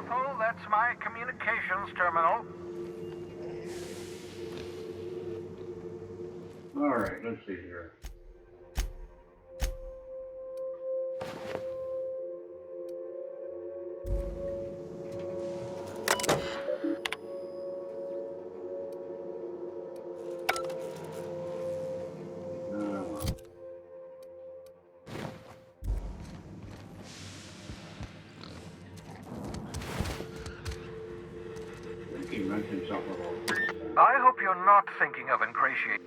Careful, that's my communications terminal. Alright, let's see here. He mentioned something about this. I hope you're not thinking of ingratiating.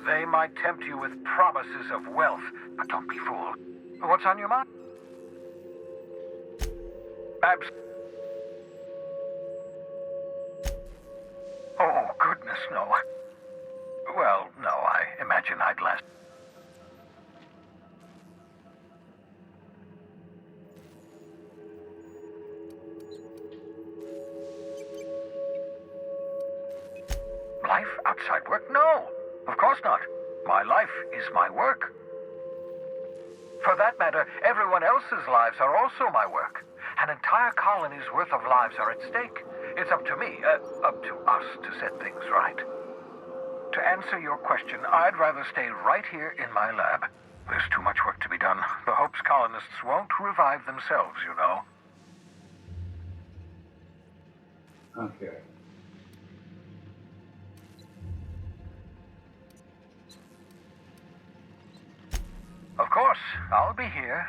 They might tempt you with promises of wealth, but don't be fooled. What's on your mind? Oh, goodness, no. Well, no, I imagine I'd last. Life outside work? No, of course not. My life is my work. For that matter, everyone else's lives are also my work. An entire colony's worth of lives are at stake. It's up to me, up to us to set things right. To answer your question, I'd rather stay right here in my lab. There's too much work to be done. The Hope's colonists won't revive themselves, you know. Okay. Of course, I'll be here.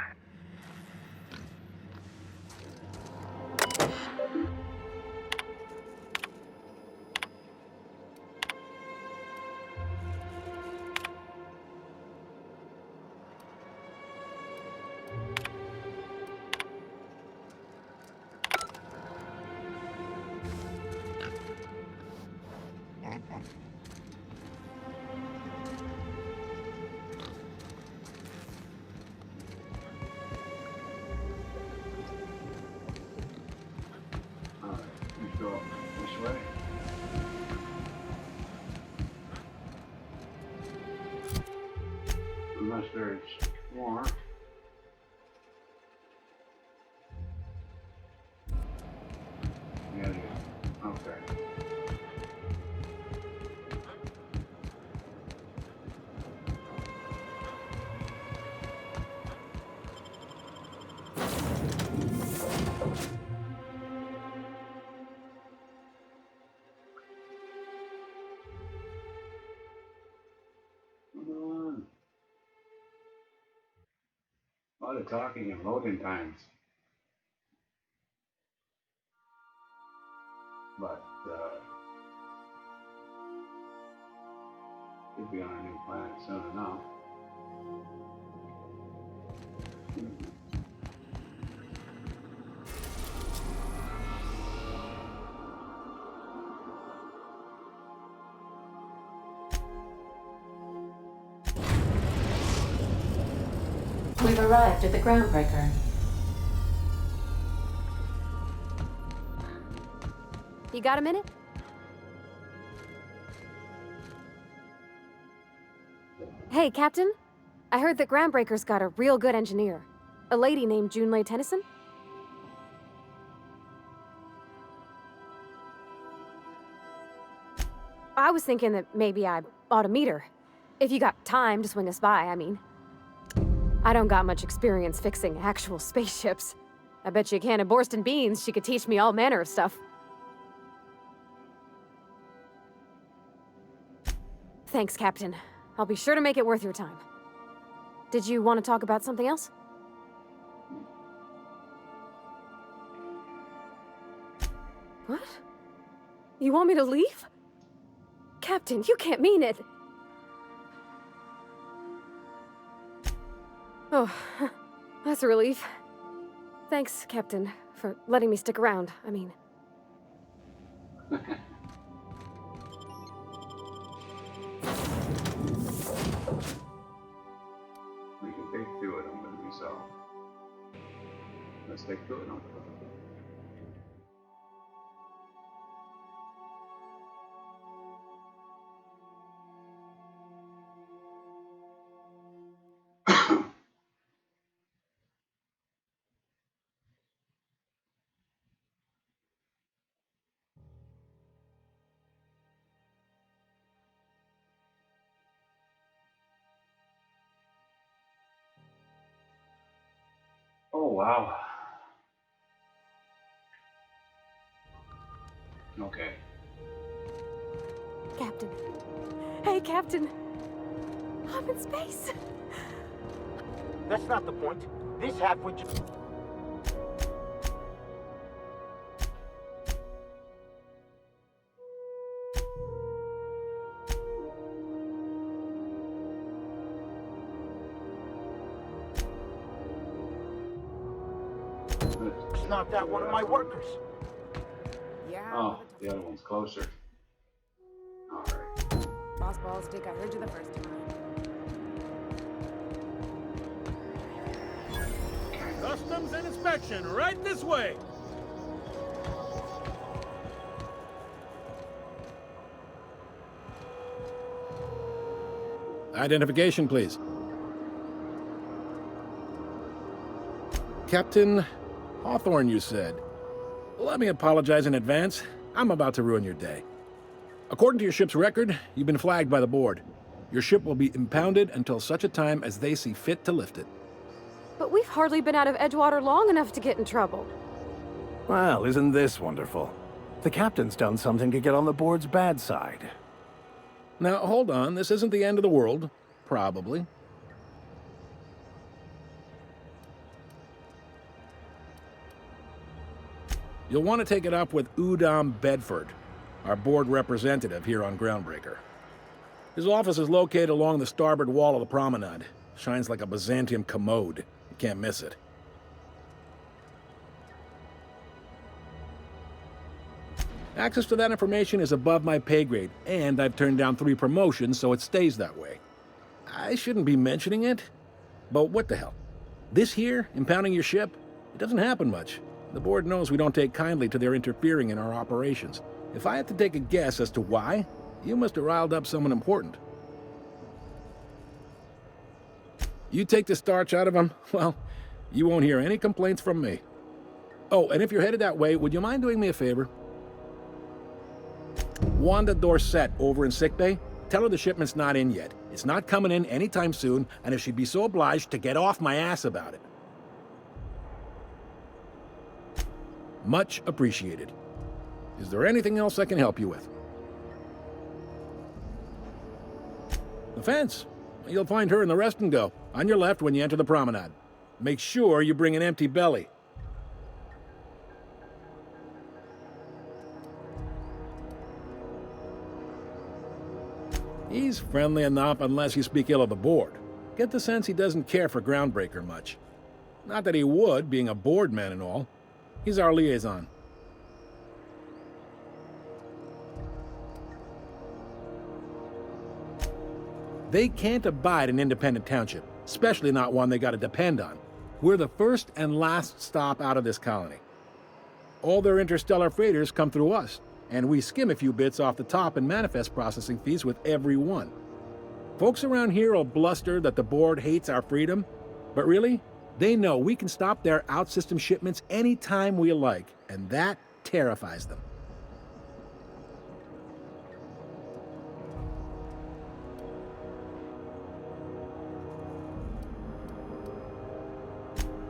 Alright, let's go this way. Unless there's more. Yeah, yeah. Okay. Come on. A lot of talking and loading times. But, should be on a new planet soon enough. We've arrived at the groundbreaker. You got a minute? Hey, Captain. I heard that Groundbreaker's got a real good engineer. A lady named Junlei Tennyson? I was thinking that maybe I ought to meet her. If you got time to swing us by, I mean. I don't got much experience fixing actual spaceships. I bet you a can of Borston beans she could teach me all manner of stuff. Thanks, Captain. I'll be sure to make it worth your time. Did you want to talk about something else? What? You want me to leave? Captain, you can't mean it! Oh, that's a relief. Thanks, Captain, for letting me stick around. I mean... We can take two of them when we sell. Let's take two of them. wow. Okay. Captain. Hey, Captain. I'm in space. That's not the point. This halfway just... knocked out one of my workers. Yeah. Oh, the other one's closer. All right. Boss balls, Dick. I heard you the first time. Customs and inspection, right this way. Identification, please. Captain Hawthorne, you said. Let me apologize in advance. I'm about to ruin your day. According to your ship's record, you've been flagged by the board. Your ship will be impounded until such a time as they see fit to lift it. But we've hardly been out of Edgewater long enough to get in trouble. Well, isn't this wonderful? The captain's done something to get on the board's bad side. Now, hold on. This isn't the end of the world. Probably. You'll want to take it up with Udom Bedford, our board representative here on Groundbreaker. His office is located along the starboard wall of the promenade. Shines like a Byzantium commode. You can't miss it. Access to that information is above my pay grade, and I've turned down 3 promotions, so it stays that way. I shouldn't be mentioning it, but what the hell? This here, impounding your ship, it doesn't happen much. The board knows we don't take kindly to their interfering in our operations. If I had to take a guess as to why, you must have riled up someone important. You take the starch out of them, well, you won't hear any complaints from me. Oh, and if you're headed that way, would you mind doing me a favor? Wanda Dorset over in sickbay, tell her the shipment's not in yet. It's not coming in anytime soon, and if she'd be so obliged to get off my ass about it. Much appreciated. Is there anything else I can help you with? The fence. You'll find her in the rest and go, on your left when you enter the promenade. Make sure you bring an empty belly. He's friendly enough unless you speak ill of the board. Get the sense he doesn't care for Groundbreaker much. Not that he would, being a board man and all. He's our liaison. They can't abide an independent township, especially not one they gotta depend on. We're the first and last stop out of this colony. All their interstellar freighters come through us, and we skim a few bits off the top in manifest processing fees with every one. Folks around here will bluster that the board hates our freedom, but really, they know we can stop their out-system shipments anytime we like, and that terrifies them.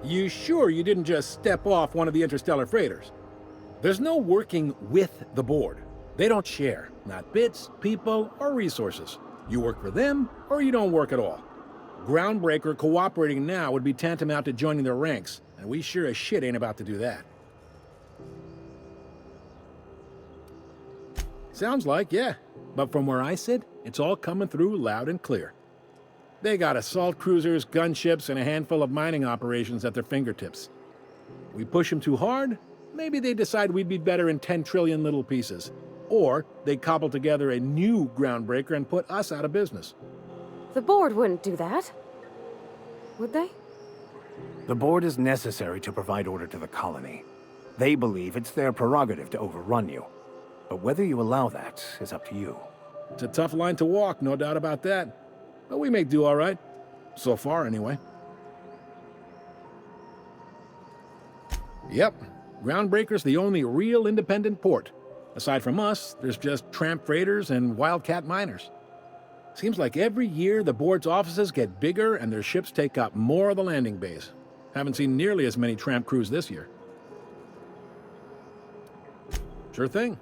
You sure you didn't just step off one of the interstellar freighters? There's no working with the board. They don't share, not bits, people, or resources. You work for them, or you don't work at all. Groundbreaker cooperating now would be tantamount to joining their ranks, and we sure as shit ain't about to do that. Sounds like, yeah. But from where I sit, it's all coming through loud and clear. They got assault cruisers, gunships, and a handful of mining operations at their fingertips. We push them too hard, maybe they decide we'd be better in 10 trillion little pieces. Or they cobble together a new Groundbreaker and put us out of business. The board wouldn't do that. Would they? The board is necessary to provide order to the colony. They believe it's their prerogative to overrun you. But whether you allow that is up to you. It's a tough line to walk, no doubt about that. But we make do all right. So far, anyway. Yep, Groundbreaker's the only real independent port. Aside from us, there's just tramp freighters and wildcat miners. Seems like every year the board's offices get bigger and their ships take up more of the landing bays. Haven't seen nearly as many tramp crews this year. Sure thing.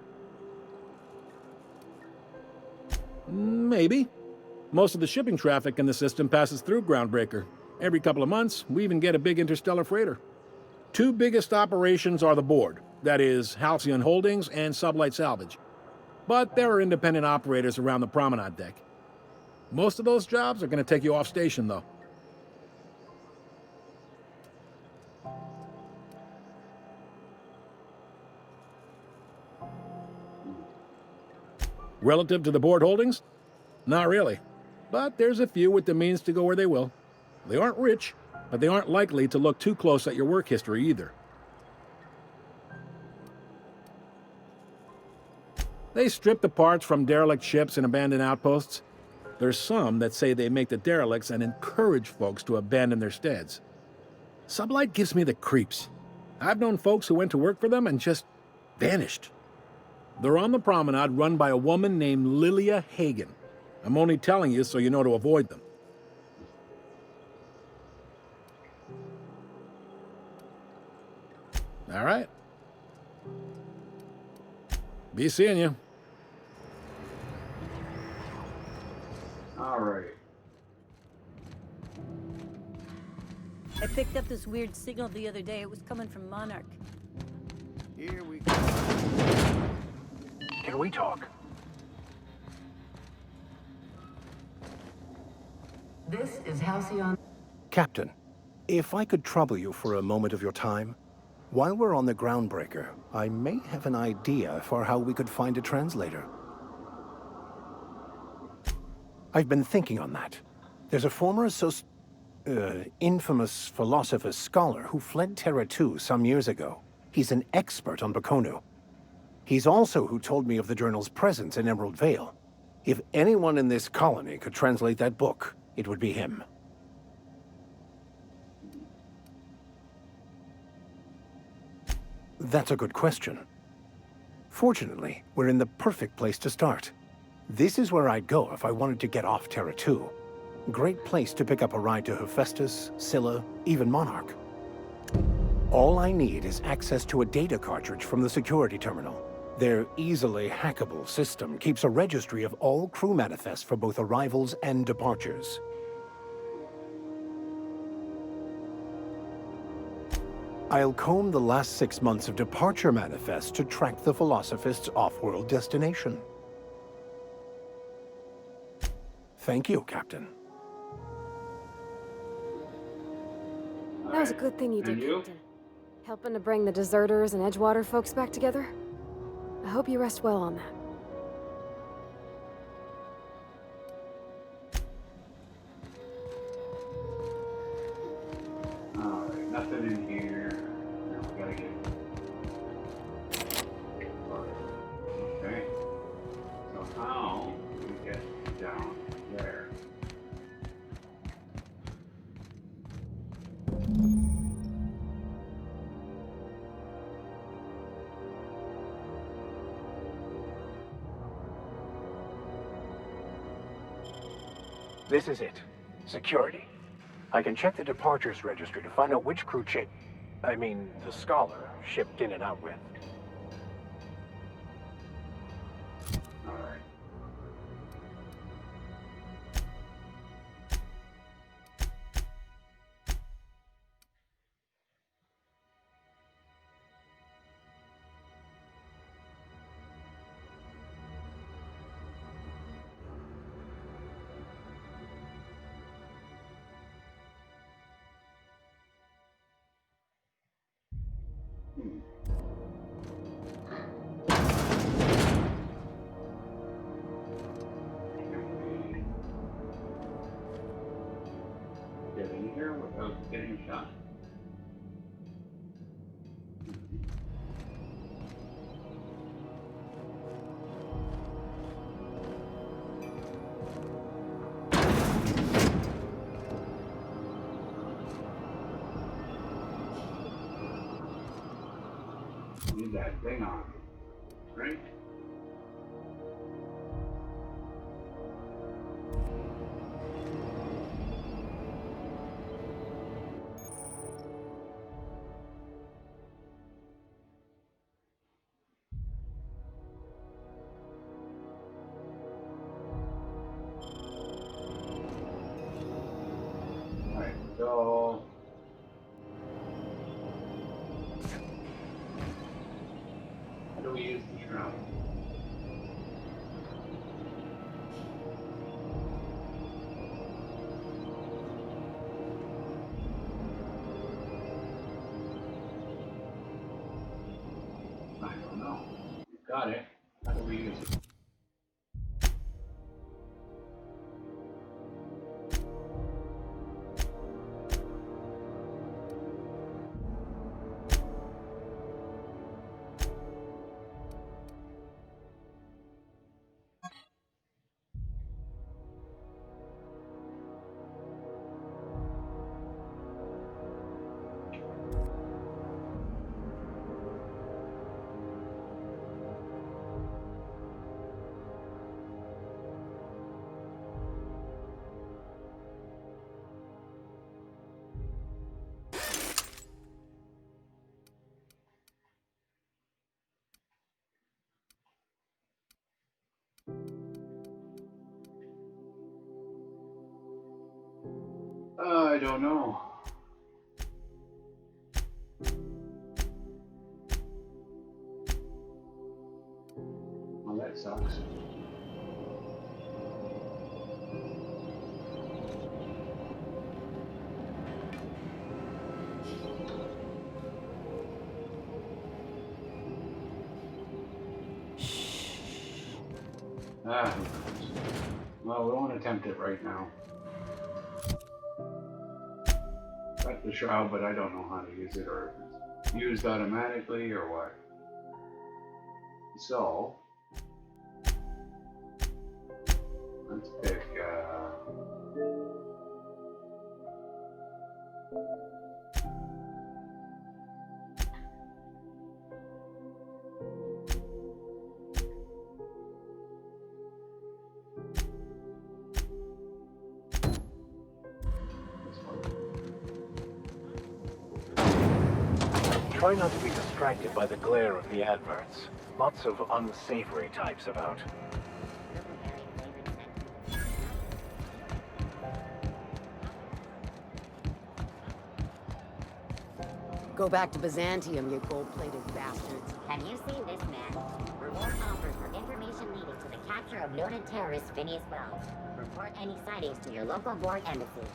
Maybe. Most of the shipping traffic in the system passes through Groundbreaker. Every couple of months, we even get a big interstellar freighter. Two biggest operations are the board, that is, Halcyon Holdings and Sublight Salvage. But there are independent operators around the promenade deck. Most of those jobs are going to take you off station, though. Relative to the board holdings? Not really. But there's a few with the means to go where they will. They aren't rich, but they aren't likely to look too close at your work history either. They strip the parts from derelict ships and abandoned outposts. There's some that say they make the derelicts and encourage folks to abandon their steads. Sublight gives me the creeps. I've known folks who went to work for them and just vanished. They're on the promenade run by a woman named Lilia Hagen. I'm only telling you so you know to avoid them. All right. Be seeing you. All right. I picked up this weird signal the other day. It was coming from Monarch. Here we go. Can we talk? This is Halcyon. Captain, if I could trouble you for a moment of your time, while we're on the Groundbreaker, I may have an idea for how we could find a translator. I've been thinking on that. There's a former infamous philosopher scholar who fled Terra 2 some years ago. He's an expert on Bakonu. He's also who told me of the journal's presence in Emerald Vale. If anyone in this colony could translate that book, it would be him. That's a good question. Fortunately, we're in the perfect place to start. This is where I'd go if I wanted to get off Terra 2. Great place to pick up a ride to Hephaestus, Scylla, even Monarch. All I need is access to a data cartridge from the security terminal. Their easily hackable system keeps a registry of all crew manifests for both arrivals and departures. I'll comb the last 6 months of departure manifests to track the Philosophist's off-world destination. Thank you, Captain. That was a good thing you did, Captain. Helping to bring the deserters and Edgewater folks back together. I hope you rest well on that. Alright, nothing in here. Now we gotta get... Okay. So how do we get down there? This is it. Security. I can check the departures registry to find out which crew the scholar, shipped in and out with. Alright. Get in here without getting shot. Need that thing on, right? use the shroud. I don't know. You've got it. How do we use it? I don't know. Well, that sucks. Ah, who knows? Well, we won't attempt it right now. Got the shroud, but I don't know how to use it, or if it's used automatically, or what. So, let's pick, Try not to be distracted by the glare of the adverts. Lots of unsavory types about. Go back to Byzantium, you gold-plated bastards. Have you seen this man? Reward offers for information leading to the capture of noted terrorist Phineas Wells. Report any sightings to your local Borg embassy.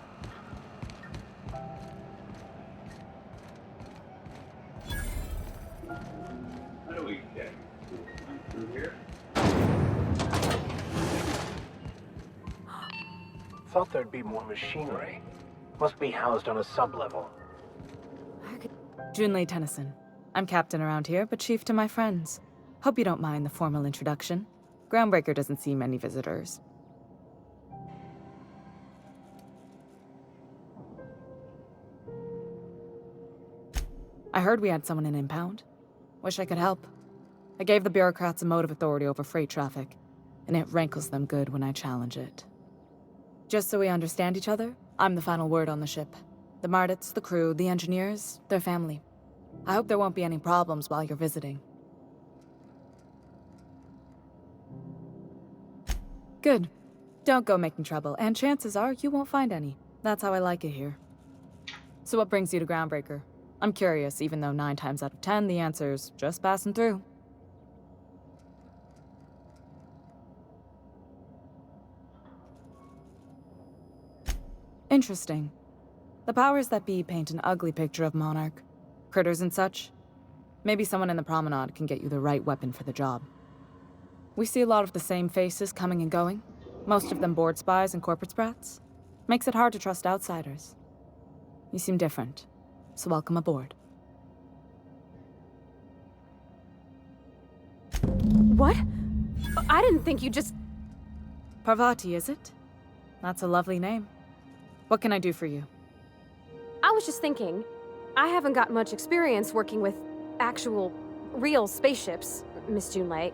how do we get through here? Thought there'd be more machinery. Must be housed on a sub-level. Junlei Tennyson. I'm captain around here, but chief to my friends. Hope you don't mind the formal introduction. Groundbreaker doesn't see many visitors. I heard we had someone in impound. Wish I could help. I gave the bureaucrats a motive authority over freight traffic, and it rankles them good when I challenge it. Just so we understand each other, I'm the final word on the ship. The Mardits, the crew, the engineers, their family. I hope there won't be any problems while you're visiting. Good. Don't go making trouble, and chances are you won't find any. That's how I like it here. So what brings you to Groundbreaker? I'm curious, even though 9 times out of 10 the answer's just passing through. Interesting. The powers that be paint an ugly picture of Monarch. Critters and such. Maybe someone in the promenade can get you the right weapon for the job. We see a lot of the same faces coming and going. Most of them board spies and corporate sprats. Makes it hard to trust outsiders. You seem different, so welcome aboard. What? I didn't think you just... Parvati, is it? That's a lovely name. What can I do for you? I was just thinking, I haven't got much experience working with actual, real spaceships, Miss Junlei.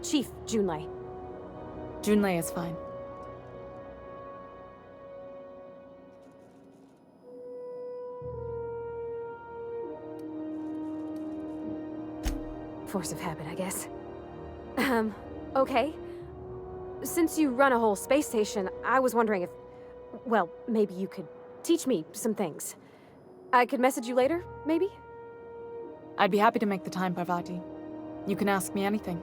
Chief Junlei. Junlei is fine. Force of habit, I guess. Okay. Since you run a whole space station, I was wondering if... Well, maybe you could teach me some things. I could message you later, maybe? I'd be happy to make the time, Parvati. You can ask me anything.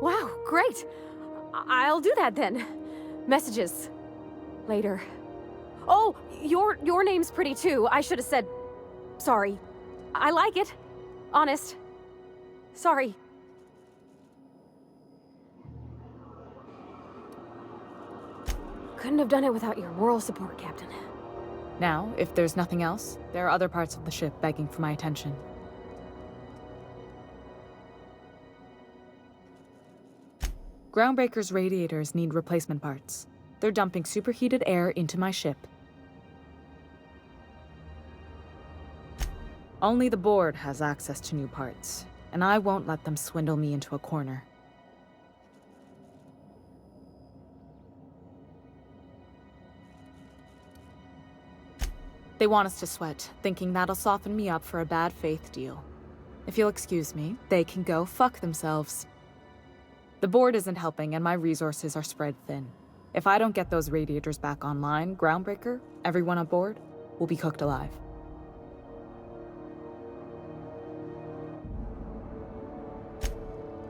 Wow, great. I'll do that then. Messages. Later. Oh, your name's pretty too. I should have said sorry. I like it. Honest. Sorry. Couldn't have done it without your moral support, Captain. Now, if there's nothing else, there are other parts of the ship begging for my attention. Groundbreaker's radiators need replacement parts. They're dumping superheated air into my ship. Only the board has access to new parts, and I won't let them swindle me into a corner. They want us to sweat, thinking that'll soften me up for a bad faith deal. If you'll excuse me, they can go fuck themselves. The board isn't helping, and my resources are spread thin. If I don't get those radiators back online, Groundbreaker, everyone on board, will be cooked alive.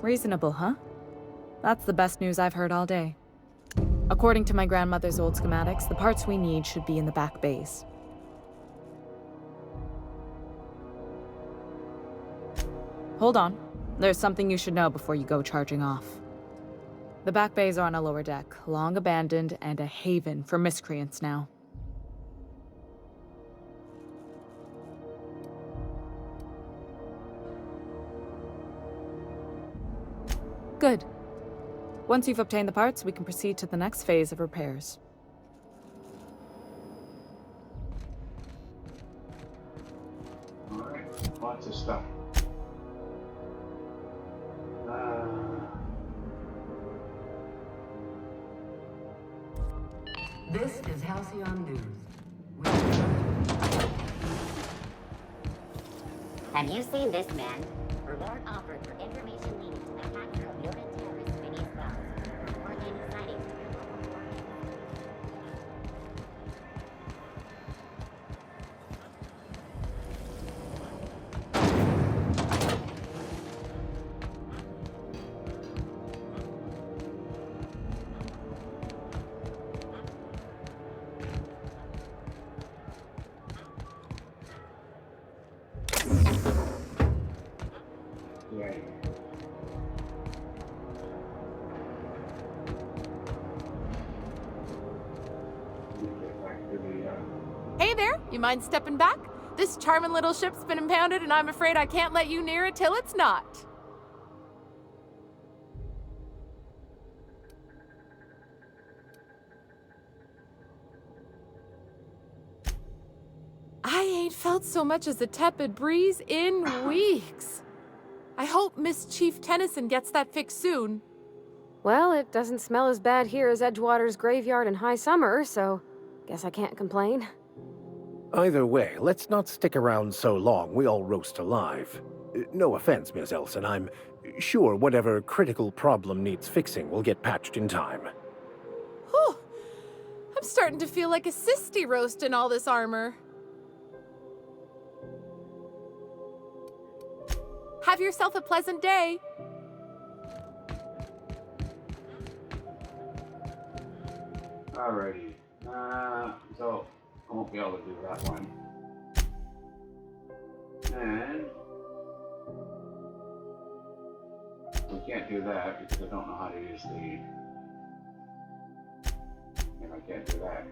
Reasonable, huh? That's the best news I've heard all day. According to my grandmother's old schematics, the parts we need should be in the back bays. Hold on. There's something you should know before you go charging off. The back bays are on a lower deck, long abandoned and a haven for miscreants now. Good. Once you've obtained the parts, we can proceed to the next phase of repairs. Alright, lots of stuff. This is Halcyon News. Have you seen this man? Reward offered for information leading to the capture of noted terrorist Phineas Wells. Report any sightings to your local board. Hey there, you mind stepping back? This charming little ship's been impounded and I'm afraid I can't let you near it till it's not. I ain't felt so much as a tepid breeze in weeks. I hope Miss Chief Tennyson gets that fixed soon. Well, it doesn't smell as bad here as Edgewater's graveyard in high summer, so guess I can't complain. Either way, let's not stick around so long we all roast alive. No offense, Ms. Elson, I'm sure whatever critical problem needs fixing will get patched in time. Whew. I'm starting to feel like a sisty roast in all this armor. Have yourself a pleasant day. Alrighty. So I won't be able to do that one. And we can't do that because I don't know how to use the. And I can't do that.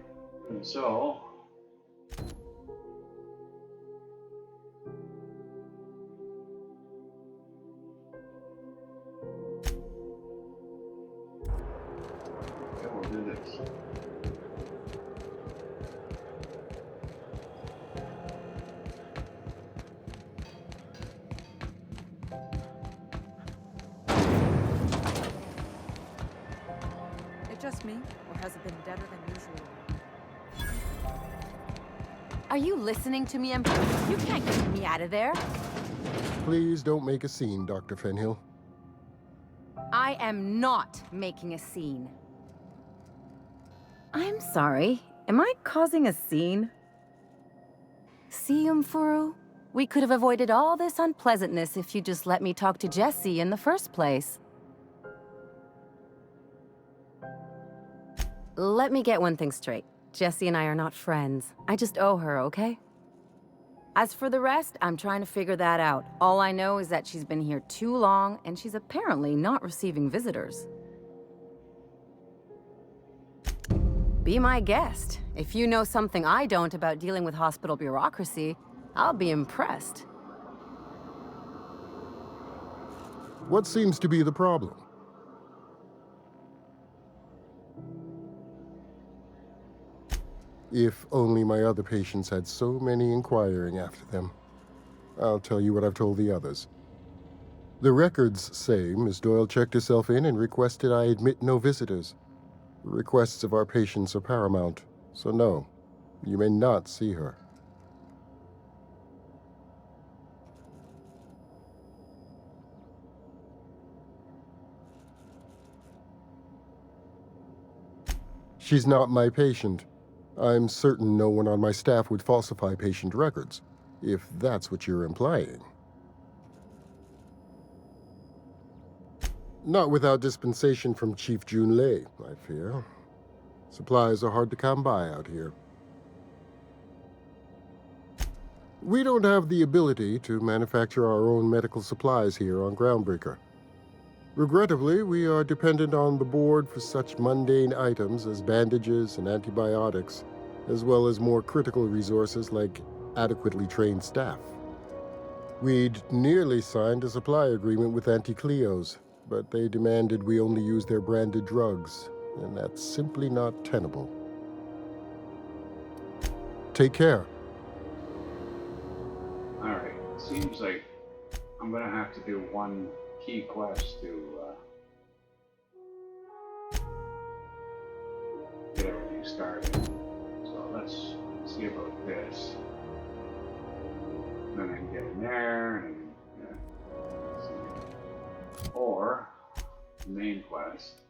And so we'll do this. It just me, or has it been deader than usual? Are you listening to me, Emperor? You can't get me out of there. Please don't make a scene, Dr. Fenhill. I am not making a scene. I'm sorry. Am I causing a scene? See, Furu? We could have avoided all this unpleasantness if you just let me talk to Jessie in the first place. Let me get one thing straight. Jessie and I are not friends. I just owe her, okay? As for the rest, I'm trying to figure that out. All I know is that she's been here too long, and she's apparently not receiving visitors. Be my guest. If you know something I don't about dealing with hospital bureaucracy, I'll be impressed. What seems to be the problem? If only my other patients had so many inquiring after them. I'll tell you what I've told the others. The records say Miss Doyle checked herself in and requested I admit no visitors. The requests of our patients are paramount, so no, you may not see her. She's not my patient. I'm certain no one on my staff would falsify patient records, if that's what you're implying. Not without dispensation from Chief Junlei, I fear. Supplies are hard to come by out here. We don't have the ability to manufacture our own medical supplies here on Groundbreaker. Regrettably, we are dependent on the board for such mundane items as bandages and antibiotics, as well as more critical resources like adequately trained staff. We'd nearly signed a supply agreement with Anti-Cleos, but they demanded we only use their branded drugs, and that's simply not tenable. Take care. Alright, seems like I'm gonna have to do one key quest to get everything started. So let's see about this. Then I can get in there and let's see. Or main quest.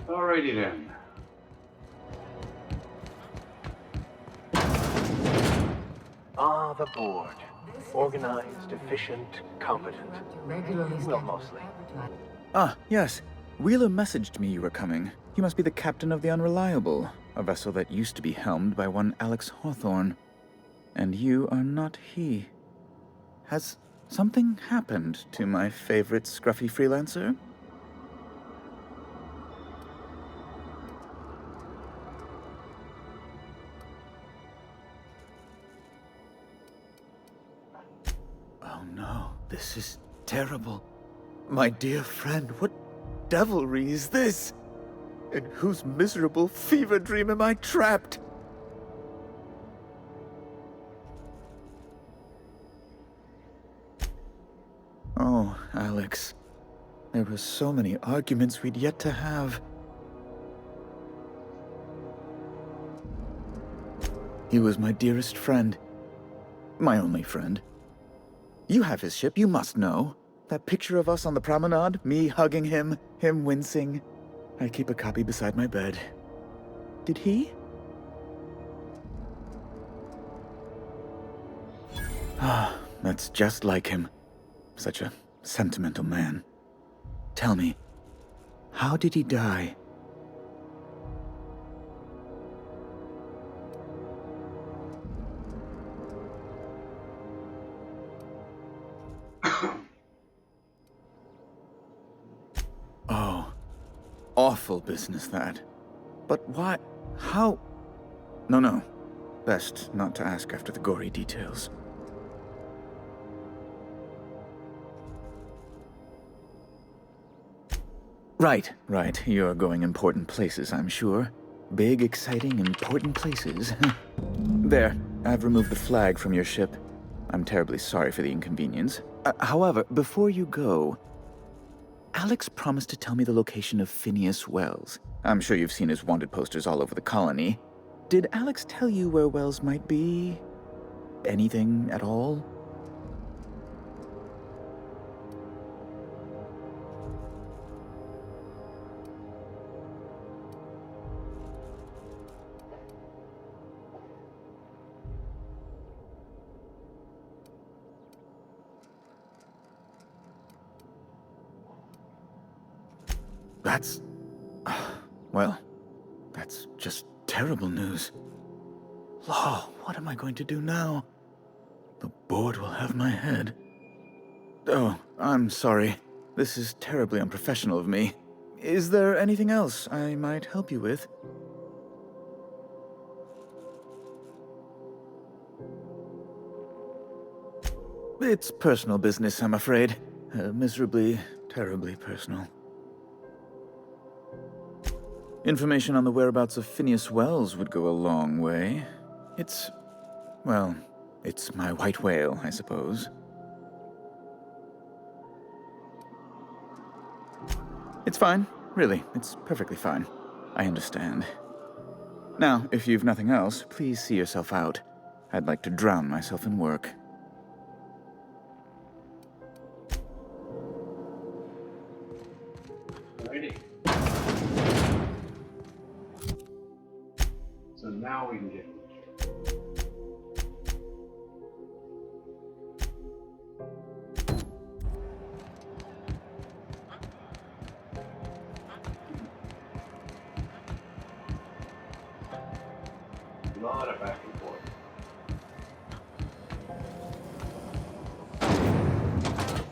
Alrighty then. Ah, the board. Organized, efficient, competent. Well, mostly. Ah, yes. Wheeler messaged me you were coming. You must be the captain of the Unreliable, a vessel that used to be helmed by one Alex Hawthorne. And you are not he. Has something happened to my favorite scruffy freelancer? Oh no, this is terrible. My dear friend, what devilry is this? In whose miserable fever dream am I trapped? Oh, Alex. There were so many arguments we'd yet to have. He was my dearest friend. My only friend. You have his ship, you must know. That picture of us on the promenade, me hugging him, him wincing. I keep a copy beside my bed. Did he? Ah, that's just like him. Such a sentimental man. Tell me, how did he die? Oh, awful business that. But why? How? No. Best not to ask after the gory details. Right. You're going important places, I'm sure. Big, exciting, important places. There. I've removed the flag from your ship. I'm terribly sorry for the inconvenience. However, before you go, Alex promised to tell me the location of Phineas Wells. I'm sure you've seen his wanted posters all over the colony. Did Alex tell you where Wells might be? Anything at all? That's... well, that's just terrible news. Law, what am I going to do now? The board will have my head. Oh, I'm sorry. This is terribly unprofessional of me. Is there anything else I might help you with? It's personal business, I'm afraid. Miserably, terribly personal. Information on the whereabouts of Phineas Wells would go a long way. It's... well, it's my white whale, I suppose. It's fine. Really, it's perfectly fine. I understand. Now, if you've nothing else, please see yourself out. I'd like to drown myself in work. Alrighty. So now we can get... a lot of back and forth.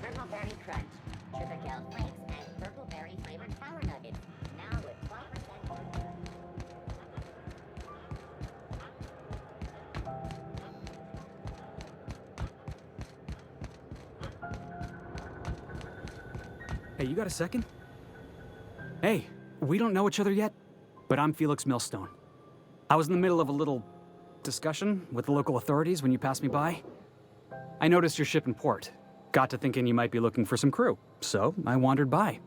Purple crunch, sugar gel flakes, and purple berry flavored power nuggets. Now with 12%. Hey, you got a second? Hey, we don't know each other yet, but I'm Felix Millstone. I was in the middle of a little discussion with the local authorities when you passed me by. I noticed your ship in port. Got to thinking you might be looking for some crew, so I wandered by,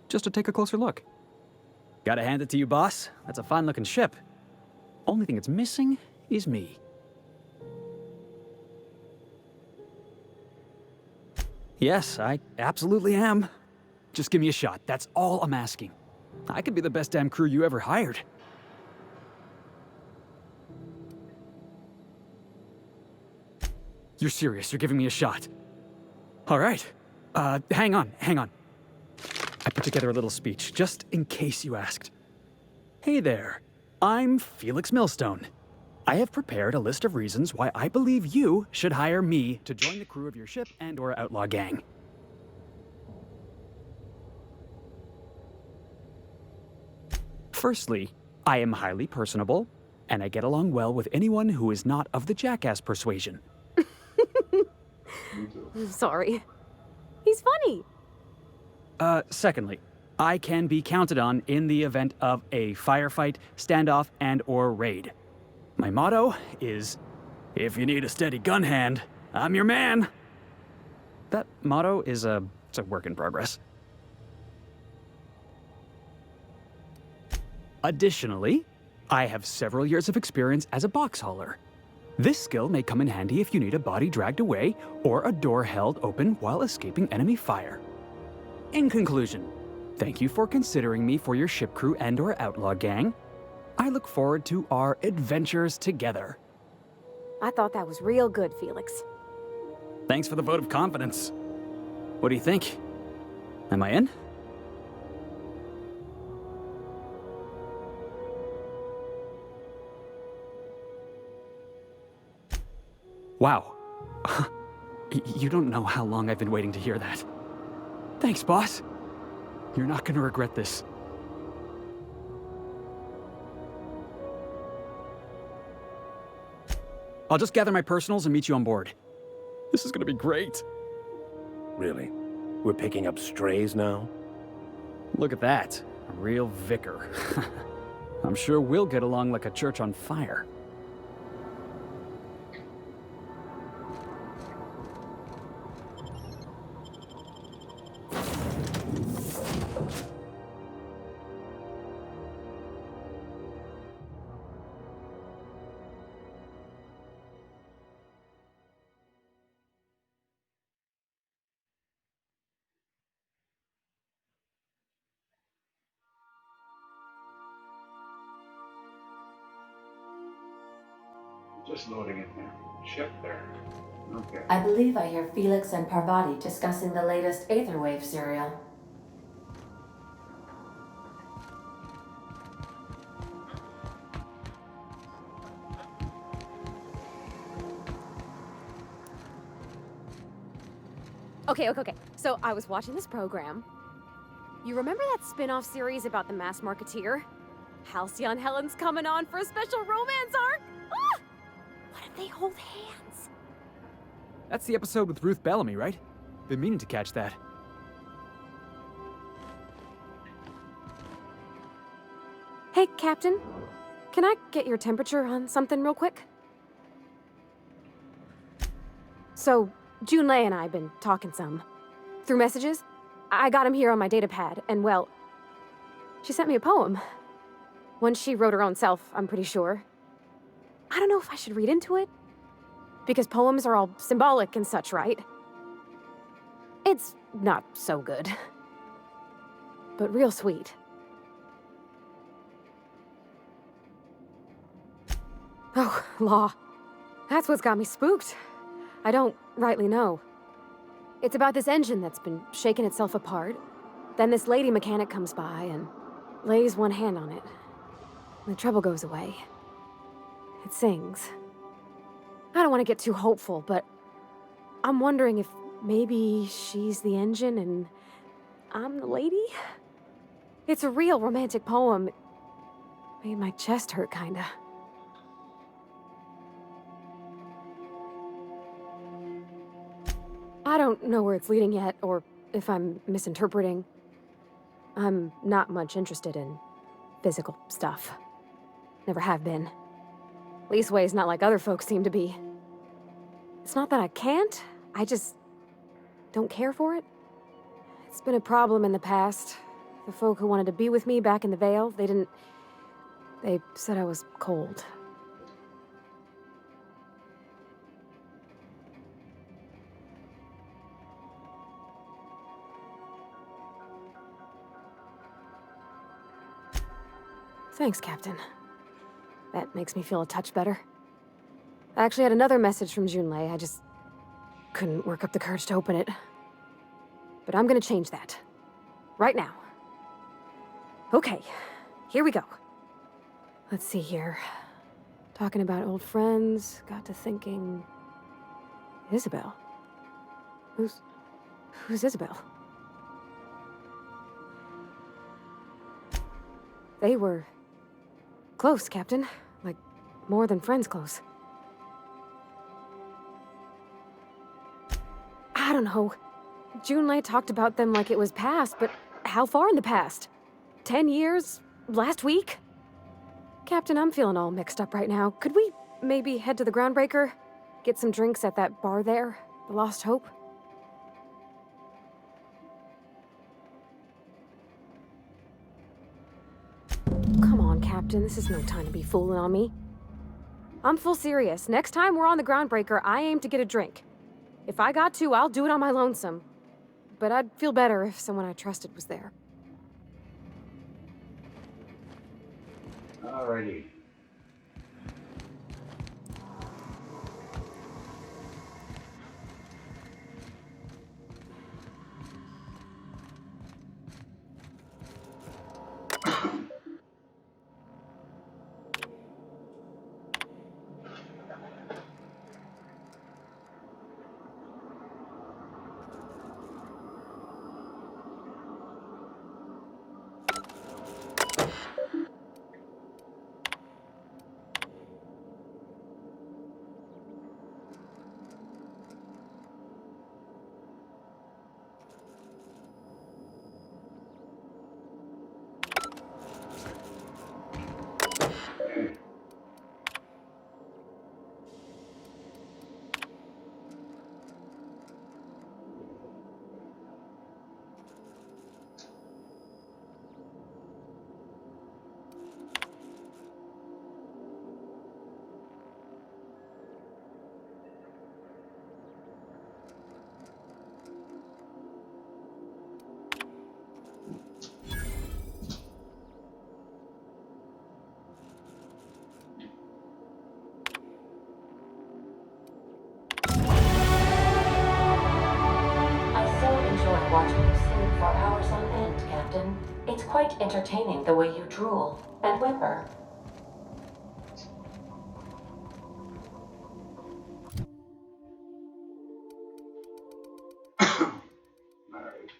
just to take a closer look. Gotta hand it to you, boss. That's a fine-looking ship. Only thing it's missing is me. Yes, I absolutely am. Just give me a shot. That's all I'm asking. I could be the best damn crew you ever hired. You're serious? You're giving me a shot? All right. Hang on. I put together a little speech, just in case you asked. Hey there. I'm Felix Millstone. I have prepared a list of reasons why I believe you should hire me to join the crew of your ship and/or outlaw gang. Firstly, I am highly personable, and I get along well with anyone who is not of the jackass persuasion. I'm sorry. He's funny. Secondly, I can be counted on in the event of a firefight, standoff, and/or raid. My motto is, if you need a steady gun hand, I'm your man. That motto is it's a work in progress. Additionally, I have several years of experience as a box hauler. This skill may come in handy if you need a body dragged away or a door held open while escaping enemy fire. In conclusion, thank you for considering me for your ship crew and/or outlaw gang. I look forward to our adventures together. I thought that was real good, Felix. Thanks for the vote of confidence. What do you think? Am I in? Wow. You don't know how long I've been waiting to hear that. Thanks, boss. You're not gonna regret this. I'll just gather my personals and meet you on board. This is gonna be great. Really? We're picking up strays now? Look at that. A real vicar. I'm sure we'll get along like a church on fire. Just loading it now. Ship there. Okay. I believe I hear Felix and Parvati discussing the latest Aetherwave serial. Okay. So I was watching this program. You remember that spin-off series about the mass marketeer? Halcyon Helen's coming on for a special romance arc? Ah! What if they hold hands? That's the episode with Ruth Bellamy, right? Been meaning to catch that. Hey, Captain. Can I get your temperature on something real quick? So, Junlei and I have been talking some. Through messages. I got him here on my datapad, and well, she sent me a poem. One she wrote her own self, I'm pretty sure. I don't know if I should read into it. Because poems are all symbolic and such, right? It's not so good. But real sweet. Oh, law. That's what's got me spooked. I don't rightly know. It's about this engine that's been shaking itself apart. Then this lady mechanic comes by and lays one hand on it. The trouble goes away. It sings. I don't want to get too hopeful, but I'm wondering if maybe she's the engine and I'm the lady? It's a real romantic poem. It made my chest hurt, kinda. I don't know where it's leading yet, or if I'm misinterpreting. I'm not much interested in physical stuff. Never have been. Leastways not like other folks seem to be. It's not that I can't, I just don't care for it. It's been a problem in the past. The folk who wanted to be with me back in the Vale, they said I was cold. Thanks, Captain. That makes me feel a touch better. I actually had another message from Junlei. I just couldn't work up the courage to open it. But I'm gonna change that. Right now. Okay, here we go. Let's see here. Talking about old friends, got to thinking... Isabel? Who's Isabel? They were... close, Captain. Like, more than friends close. I don't know. Junlei talked about them like it was past, but how far in the past? 10 years? Last week? Captain, I'm feeling all mixed up right now. Could we maybe head to the Groundbreaker? Get some drinks at that bar there? The Lost Hope? Come on, Captain. This is no time to be fooling on me. I'm full serious. Next time we're on the Groundbreaker, I aim to get a drink. If I got to, I'll do it on my lonesome. But I'd feel better if someone I trusted was there. Alrighty. quite entertaining the way you drool and whimper. Alright.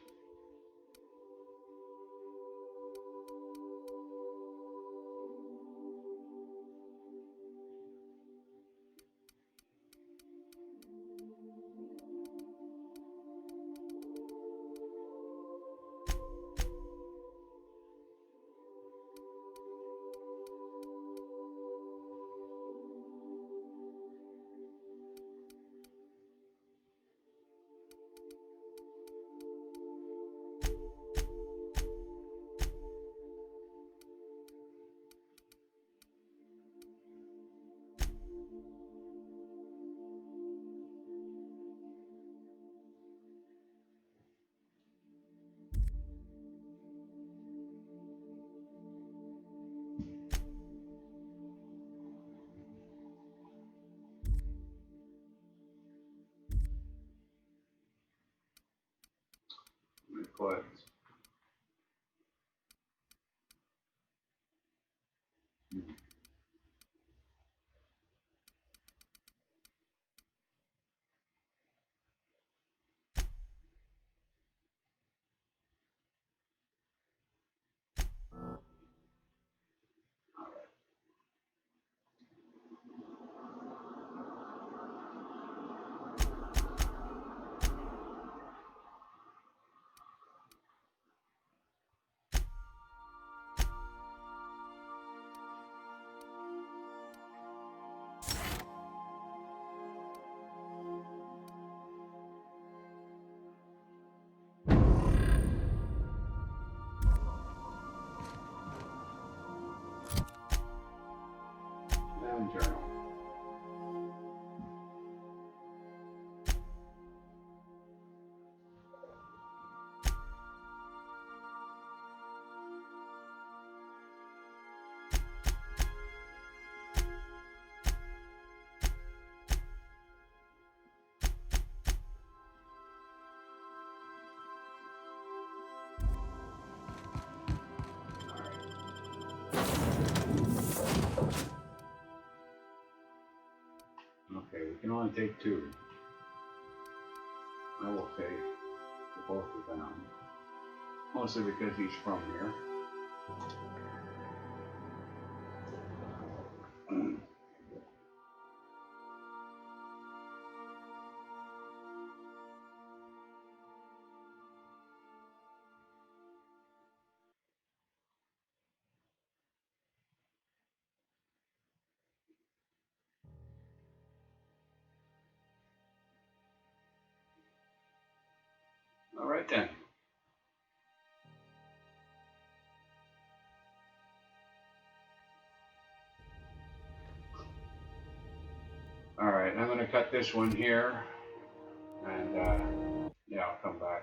But down journal. Okay, we can only take two. I will take the both of them. Mostly because he's from here. All right then. All right, I'm going to cut this one here, and yeah, I'll come back.